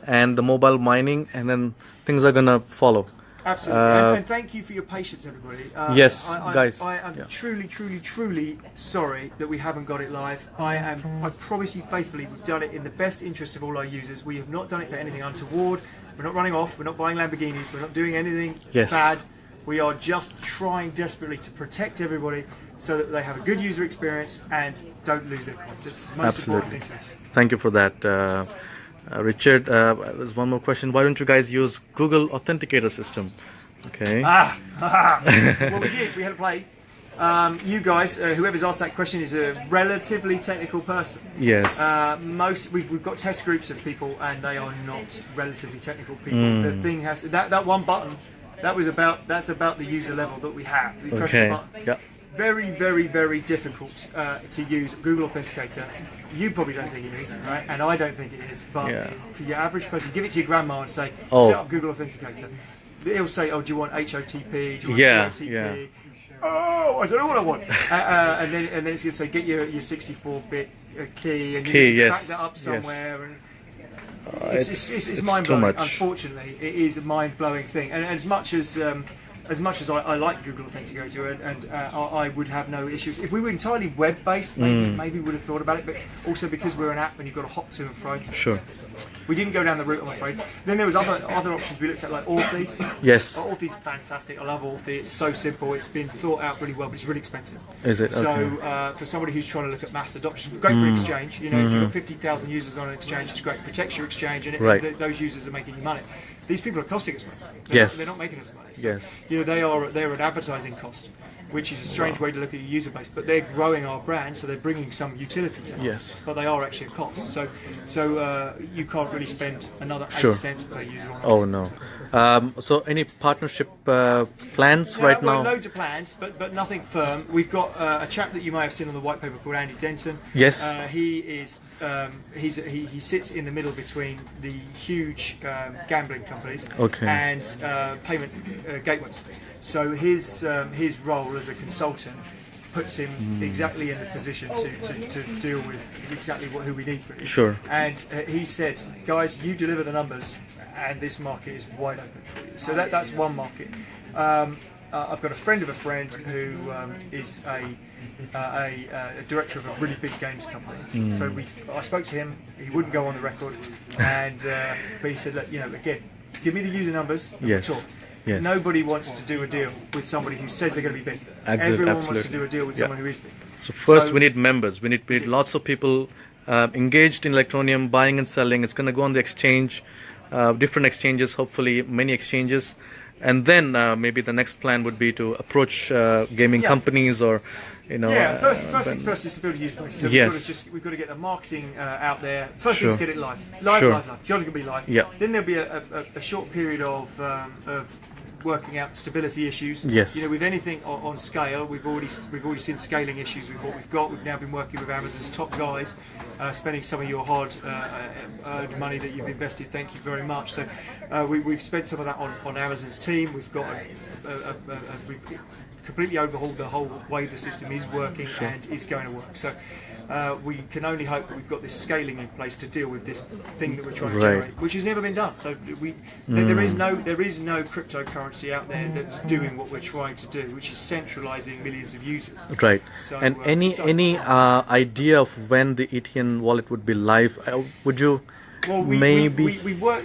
and the mobile mining, and then things are gonna follow. Absolutely, and thank you for your patience, everybody. Yes, guys. I am truly sorry that we haven't got it live. I promise you faithfully, we've done it in the best interest of all our users. We have not done it for anything untoward. We're not running off. We're not buying Lamborghinis. We're not doing anything bad. We are just trying desperately to protect everybody so that they have a good user experience and don't lose their coins. It's the most important thing to us. Thank you for that. Richard, there's one more question. Why don't you guys use Google Authenticator system? Okay. Well, we did. We had a play. You guys, whoever's asked that question is a relatively technical person. Yes. We've got test groups of people, and they are not relatively technical people. The thing has that one button. That's about the user level that we have. You press the button. Yeah. Very, very, very difficult to use Google Authenticator. You probably don't think it is, right? And I don't think it is. But for your average person, give it to your grandma and say, set up Google Authenticator. He'll say, oh, do you want HOTP? Do you want TOTP? Yeah. Oh, I don't know what I want. And then it's going to say, get your 64-bit key, and you need to back that up somewhere. And it's mind-blowing. Unfortunately, it is a mind-blowing thing. And as much as I like Google Authenticator and I would have no issues. If we were entirely web-based, maybe we would have thought about it, but also because we're an app and you've got to hop to and fro. Sure. We didn't go down the route, I'm afraid. Then there was other options we looked at, like Authy. Yes. Authy's fantastic. I love Authy. It's so simple. It's been thought out really well, but it's really expensive. Is it? So for somebody who's trying to look at mass adoption, great for exchange. You know, if you've got 50,000 users on an exchange, it's great. Protects your exchange, and those users are making you money. These people are costing us money. They're not making us money. So, you know, they're an advertising cost, which is a strange way to look at your user base. But they're growing our brand, so they're bringing some utility to us. Yes. But they are actually a cost. So you can't really spend another 8 cents per user on it. Oh no. So any partnership plans right now? Loads of plans, but nothing firm. We've got a chap that you may have seen on the white paper called Andy Denton. Yes. He is. He sits in the middle between the huge gambling companies and payment gateways. So his role as a consultant puts him exactly in the position to deal with exactly who we need. Really. Sure. And he said, guys, you deliver the numbers, and this market is wide open for you. So that's one market. I've got a friend of a friend who is a director of a really big games company. So I spoke to him. He wouldn't go on the record, and but he said, look, you know, again, give me the user numbers. And we'll talk. Yes. Nobody wants to do a deal with somebody who says they're going to be big. Everyone wants to do a deal with someone who is big. So first we need members. We need lots of people engaged in Electroneum, buying and selling. It's going to go on the exchange, different exchanges, hopefully many exchanges. And then maybe the next plan would be to approach gaming companies, or you know. Yeah, first things first is to build a user base. So we've got to get the marketing out there. First thing is get it live. Live. Job's gonna be live. Yeah. Then there'll be a short period of working out stability issues. Yes. You know, with anything on scale, we've already seen scaling issues with what we've got. We've now been working with Amazon's top guys, spending some of your hard-earned money that you've invested. Thank you very much. So we've spent some of that on Amazon's team. We've got we've completely overhauled the whole way the system is working and is going to work. So we can only hope that we've got this scaling in place to deal with this thing that we're trying to generate, which has never been done. So there is no cryptocurrency out there that's doing what we're trying to do, which is centralizing millions of users. Right. So, and any idea of when the ETN wallet would be live? Would you? Well, we worked,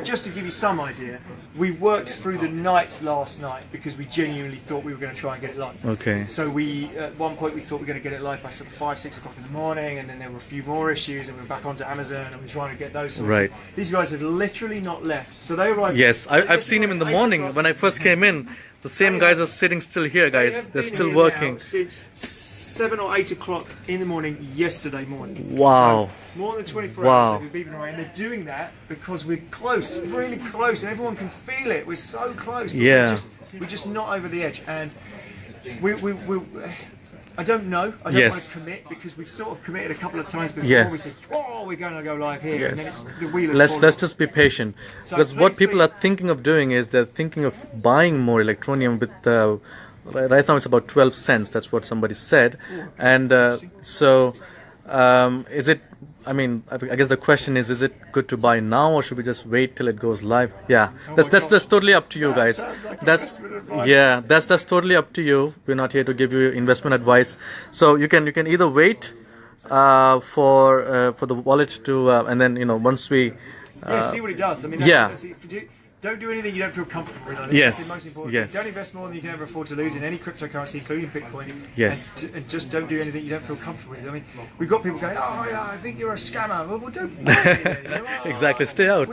just to give you some idea, we worked through the night last night because we genuinely thought we were going to try and get it live. Okay. So at one point we thought we were going to get it live by sort of 5, 6 o'clock in the morning, and then there were a few more issues, and we were back onto Amazon and we were trying to get those sorted. Right. These guys have literally not left. So they arrived. Yes, I've seen him in the morning when I first came in. The same guys are sitting still here, guys. They're still working. Since 7 or 8 o'clock in the morning yesterday morning. Wow. So more than 24 hours they've been away, and they're doing that because we're close, really close, and everyone can feel it. We're so close. But we're just not over the edge, and we I don't know. I don't want to commit because we've sort of committed a couple of times before. We said, "Oh, we're going to go live here," and then it's, the wheel is let's just be patient, because what people are thinking of doing is they're thinking of buying more Electroneum with. Right now it's about 12 cents. That's what somebody said, and so is it? I mean, I guess the question is it good to buy now, or should we just wait till it goes live? Yeah, that's totally up to you guys. That's totally up to you. We're not here to give you investment advice. So you can either wait for the wallet to and then once we see what it does. I mean, don't do anything you don't feel comfortable with. I think that's the most important. Yes. Don't invest more than you can ever afford to lose in any cryptocurrency, including Bitcoin. Yes. And just don't do anything you don't feel comfortable with. I mean, we've got people going, "Oh, yeah, I think you're a scammer." Well, don't do it. Exactly. Stay out.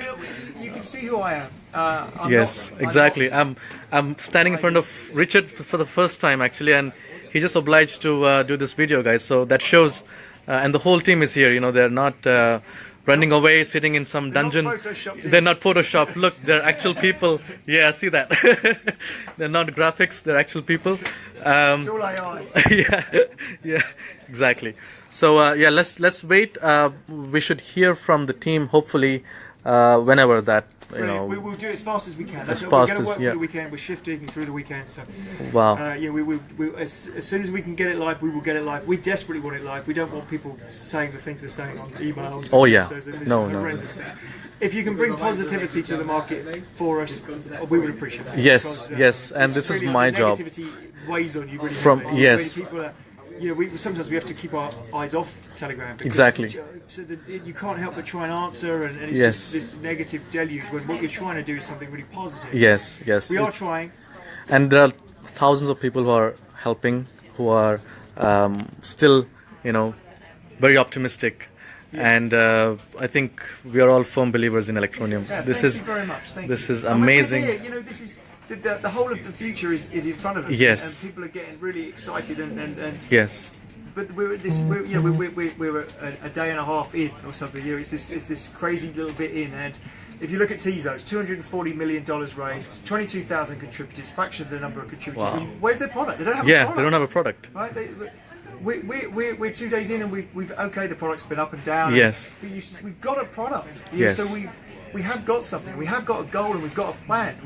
You can see who I am. Exactly. I'm standing in front of Richard for the first time actually, and he just obliged to do this video, guys. So that shows, and the whole team is here. You know, they're not running away, sitting in some dungeon. They're not photoshopped. Look, they're actual people. Yeah, I see that. They're not graphics. They're actual people. It's all AI. Yeah, exactly. So yeah, let's wait. We should hear from the team hopefully whenever that. We will do it as fast as we can. As we're fast going to as work through the weekend. We're shifting through the weekend. So, wow. Yeah, as soon as we can get it live, we will get it live. We desperately want it live. We don't want people saying the things they're saying on emails. Oh yeah. No. Things. If you can bring positivity to the market for us, we would appreciate that. Yes, because, yes, and this really, is my job. Negativity weighs on you really From heavily. yes. Really people are, sometimes we have to keep our eyes off Telegram. Exactly. So that you can't help but try and answer, and it's yes. just this negative deluge when what you're trying to do is something really positive. Yes, yes. We are trying. And there are thousands of people who are helping, who are still, very optimistic. Yeah. And I think we are all firm believers in Electroneum. Yeah, this is very much. This is amazing. This is the whole of the future is in front of us. Yes. And people are getting really excited and yes. But we're a day and a half in or something. It's this crazy little bit in, and if you look at Tezos, $240 million raised, 22,000 contributors, fraction of the number of contributors. Wow. Where's their product? They don't have a product. They don't have a product. Right? We're 2 days in and we've okay, the product's been up and down. Yes. We've got a product. Yes. So we have got something. We have got a goal and we've got a plan.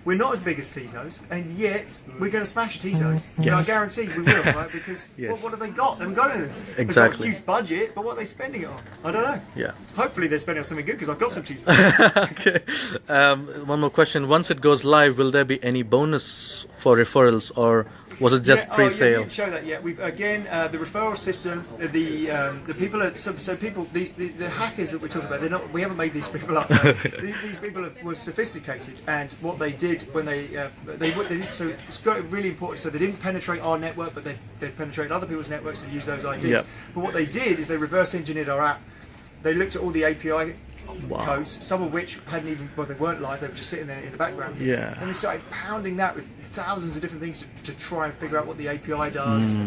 We're not as big as Tezos, and yet we're going to smash Tezos. Yes. I guarantee we will, right? Because yes. what have they got? They haven't got anything. Exactly. They've got a huge budget, but what are they spending it on? I don't know. Yeah. Hopefully they're spending on something good because I've got some Tezos. Okay. One more question. Once it goes live, will there be any bonus for referrals, or was it just pre-sale? We didn't show that yet. We've again the referral system. The people are so people. The hackers that we're talking about. They're not. We haven't made these people up. These people were sophisticated, and what they did when they did, so it's got really important. So they didn't penetrate our network, but they penetrated other people's networks and used those IDs. Yep. But what they did is they reverse engineered our app. They looked at all the API codes, some of which hadn't even, they weren't live, they were just sitting there in the background. Yeah. And they started pounding that with thousands of different things to try and figure out what the API does.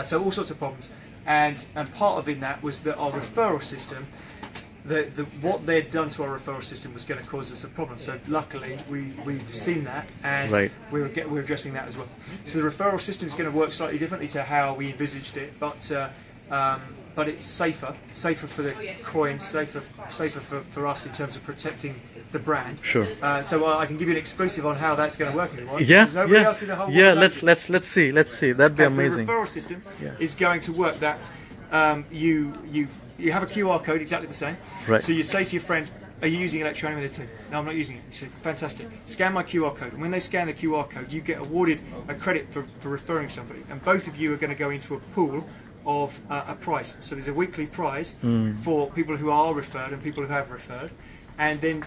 So all sorts of problems. And part of that was that our referral system, what they'd done to our referral system was going to cause us a problem. So luckily we've seen that, and we're addressing that as well. So the referral system is going to work slightly differently to how we envisaged it, but it's safer for the coins, safer for us in terms of protecting the brand. Sure. So I can give you an exclusive on how that's going to work if you want. Yeah. Nobody else in the whole yeah. world Let's see. That'd be amazing. So the referral system is going to work that you have a QR code exactly the same. Right. So you say to your friend, "Are you using Electroneum?" They say, "No, I'm not using it." You say, "Fantastic. Scan my QR code." And when they scan the QR code, you get awarded a credit for referring somebody, and both of you are going to go into a pool of a prize. So there's a weekly prize for people who are referred and people who have referred, and then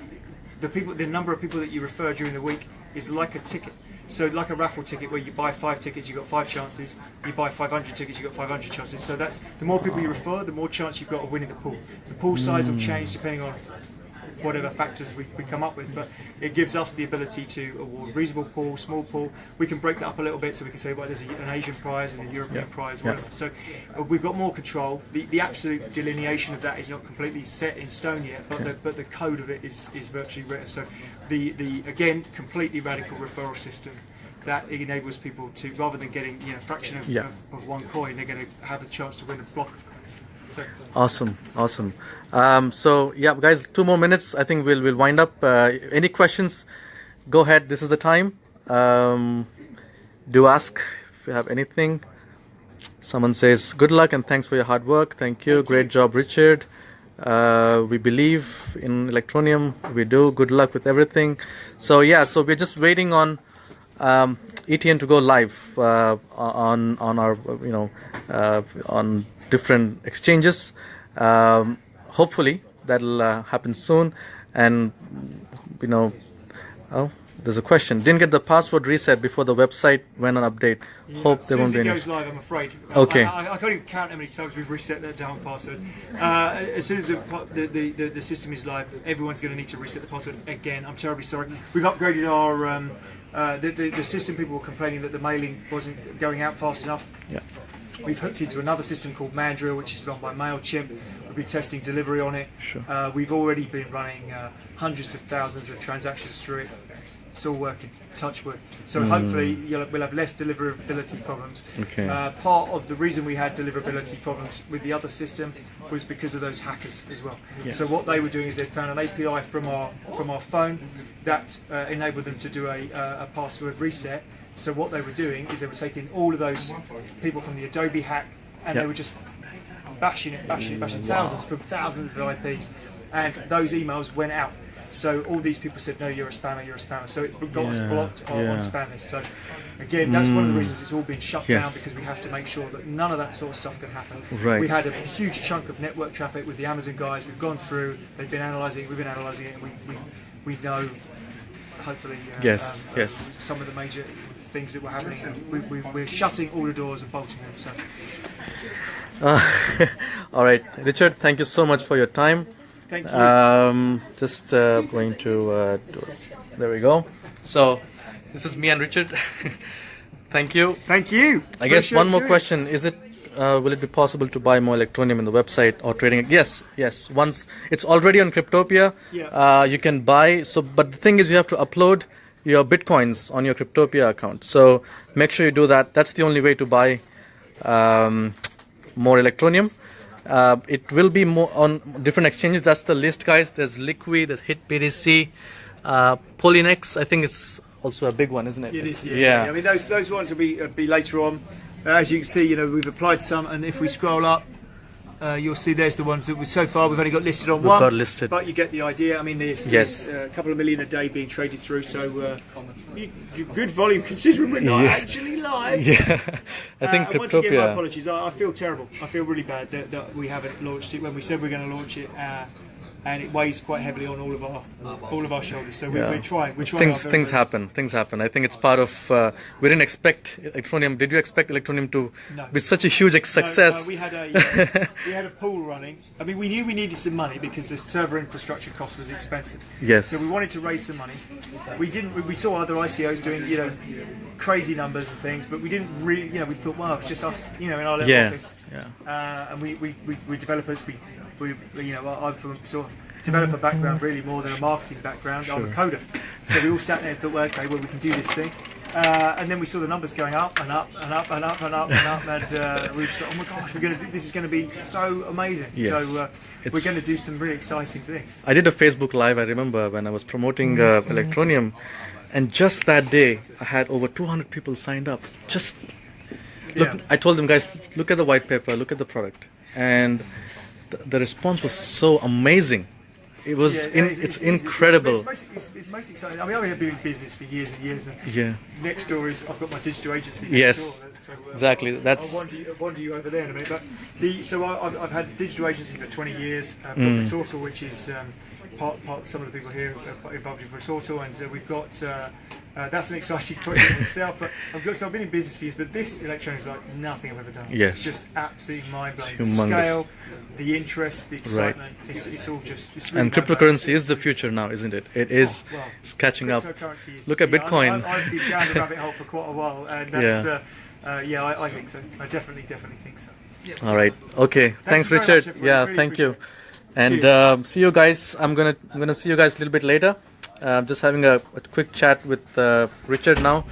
the number of people that you refer during the week is like a ticket. So like a raffle ticket where you buy 5 tickets, you got 5 chances. You buy 500 tickets, you got 500 chances. So that's the more people you refer, the more chance you've got of winning the pool. The pool size will change depending on whatever factors we come up with, but it gives us the ability to award reasonable pool, small pool. We can break that up a little bit, so we can say, well, there's an Asian prize and a European prize, whatever. So we've got more control. The absolute delineation of that is not completely set in stone yet, but the code of it is virtually written. So the again, completely radical referral system that enables people to, rather than getting a fraction of one coin, they're going to have a chance to win a block. Awesome. So yeah, guys, 2 more minutes. I think we'll wind up. Any questions? Go ahead. This is the time. Do ask if you have anything. Someone says, "Good luck and thanks for your hard work." Thank you. Great job, Richard. We believe in Electroneum. We do. Good luck with everything. So yeah, so we're just waiting on ETN to go live on our on different exchanges. Hopefully that'll happen soon, and There's a question. Didn't get the password reset before the website went on update. Hope there won't be As soon any. as it goes live, I'm afraid. Okay. I can't even count how many times we've reset that down password. As soon as the system is live, everyone's going to need to reset the password again. I'm terribly sorry. We've upgraded our the system. People were complaining that the mailing wasn't going out fast enough. Yeah. We've hooked into another system called Mandrill, which is run by MailChimp. We've been testing delivery on it. Sure. We've already been running hundreds of thousands of transactions through it. It's all working, touch wood. So hopefully we'll have less deliverability problems. Okay. Part of the reason we had deliverability problems with the other system was because of those hackers as well. Yes. So what they were doing is they found an API from our phone that enabled them to do a password reset. So what they were doing is they were taking all of those people from the Adobe hack and they were just bashing thousands from thousands of IPs, and those emails went out. So all these people said, no, you're a spammer, you're a spammer. So it got us blocked on spam list. So again, that's one of the reasons it's all been shut down, because we have to make sure that none of that sort of stuff can happen. Right. We had a huge chunk of network traffic with the Amazon guys. We've gone through, they've been analysing it, we've been analysing it, and we know, hopefully, some of the major things that were happening. We're shutting all the doors and bolting them. So. All right, Richard, thank you so much for your time. Thank you. Just going to there we go. So this is me and Richard. Thank you. Thank you. I guess one more question: is it will it be possible to buy more Electroneum in the website or trading it? Yes. Once it's already on Cryptopia, you can buy. So, but the thing is, you have to upload your bitcoins on your Cryptopia account. So make sure you do that. That's the only way to buy more Electroneum. It will be more on different exchanges. That's the list, guys. There's Liqui, there's HitBTC, Polynex. I think it's also a big one, isn't it? It is. Yeah. I mean, those ones will be later on. As you can see, we've applied some, and if we scroll up, you'll see there's the ones that so far we've only got listed on one. Got listed. But you get the idea. I mean, there's a couple of million a day being traded through, so good volume considering we're not actually live. Yeah, I think Cryptopia. Once again, my apologies. I feel terrible. I feel really bad that we haven't launched it when we said we're going to launch it. And it weighs quite heavily on all of our shoulders. So we're trying. Things happen. I think it's part of. We didn't expect Electroneum. Did you expect Electroneum to be such a huge success? No, we had a pool running. I mean, we knew we needed some money because the server infrastructure cost was expensive. Yes. So we wanted to raise some money. We didn't. We saw other ICOs doing crazy numbers and things, but we didn't really. We thought, well, it's just us, in our little office. Yeah. And we're developers. I'm from sort of developer background really more than a marketing background. Sure. I'm a coder. So we all sat there and thought, well, okay, we can do this thing. And then we saw the numbers going up and up and up and up and up and up, and we just thought, oh my gosh, this is going to be so amazing. Yes. So we're going to do some really exciting things. I did a Facebook Live, I remember, when I was promoting Electroneum, and just that day I had over 200 people signed up. Just look, I told them, guys, look at the white paper, look at the product, and the response was so amazing. It was it's incredible. It's most exciting. I mean, I've been in business for years and years. And next door is I've got my digital agency. Next door, so, exactly. That's. I'll wander you over there in a minute. But so I've had a digital agency for 20 years. I've got Retortal, which is part some of the people here are involved in Retortal, and we've got. That's an exciting project in itself, but I've been in business for years, but this Electroneum is like nothing I've ever done. Yes. It's just absolutely mind-blowing. The scale, the interest, the excitement, it's all just... It's really and cryptocurrency is the future now, isn't it? It is it's catching up. Look at Bitcoin. I've been down the rabbit hole for quite a while, and that's, I think so. I definitely think so. All right. Okay. Thanks, Richard. Really thank you. And see you guys. I'm gonna see you guys a little bit later. Just having a quick chat with Richard now,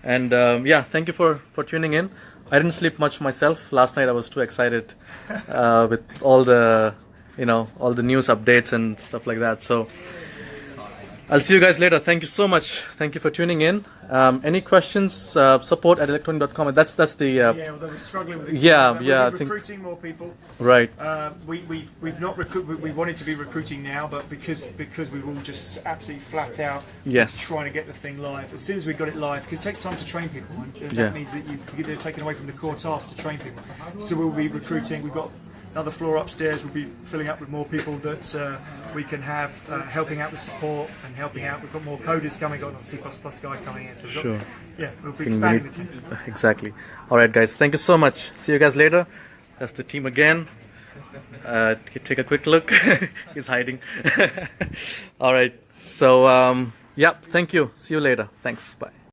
and thank you for tuning in. I didn't sleep much myself last night. I was too excited with all the all the news updates and stuff like that. So I'll see you guys later. Thank you so much. Thank you for tuning in. Any questions? Support at electroneum.com. That's the. Although we're struggling with it. We're recruiting more people. Right. We've not we wanted to be recruiting now, but because we were all just absolutely flat out. Trying to get the thing live. As soon as we got it live, because it takes time to train people, and that means that they're taken away from the core task to train people. So we'll be recruiting. We've got Another floor upstairs will be filling up with more people that we can have helping out with support and helping out. We've got more coders coming, got another C++ guy coming in. So we've got, yeah, we'll be expanding the team. Exactly. All right, guys. Thank you so much. See you guys later. That's the team again. Take a quick look. He's hiding. All right. So, yeah, thank you. See you later. Thanks. Bye.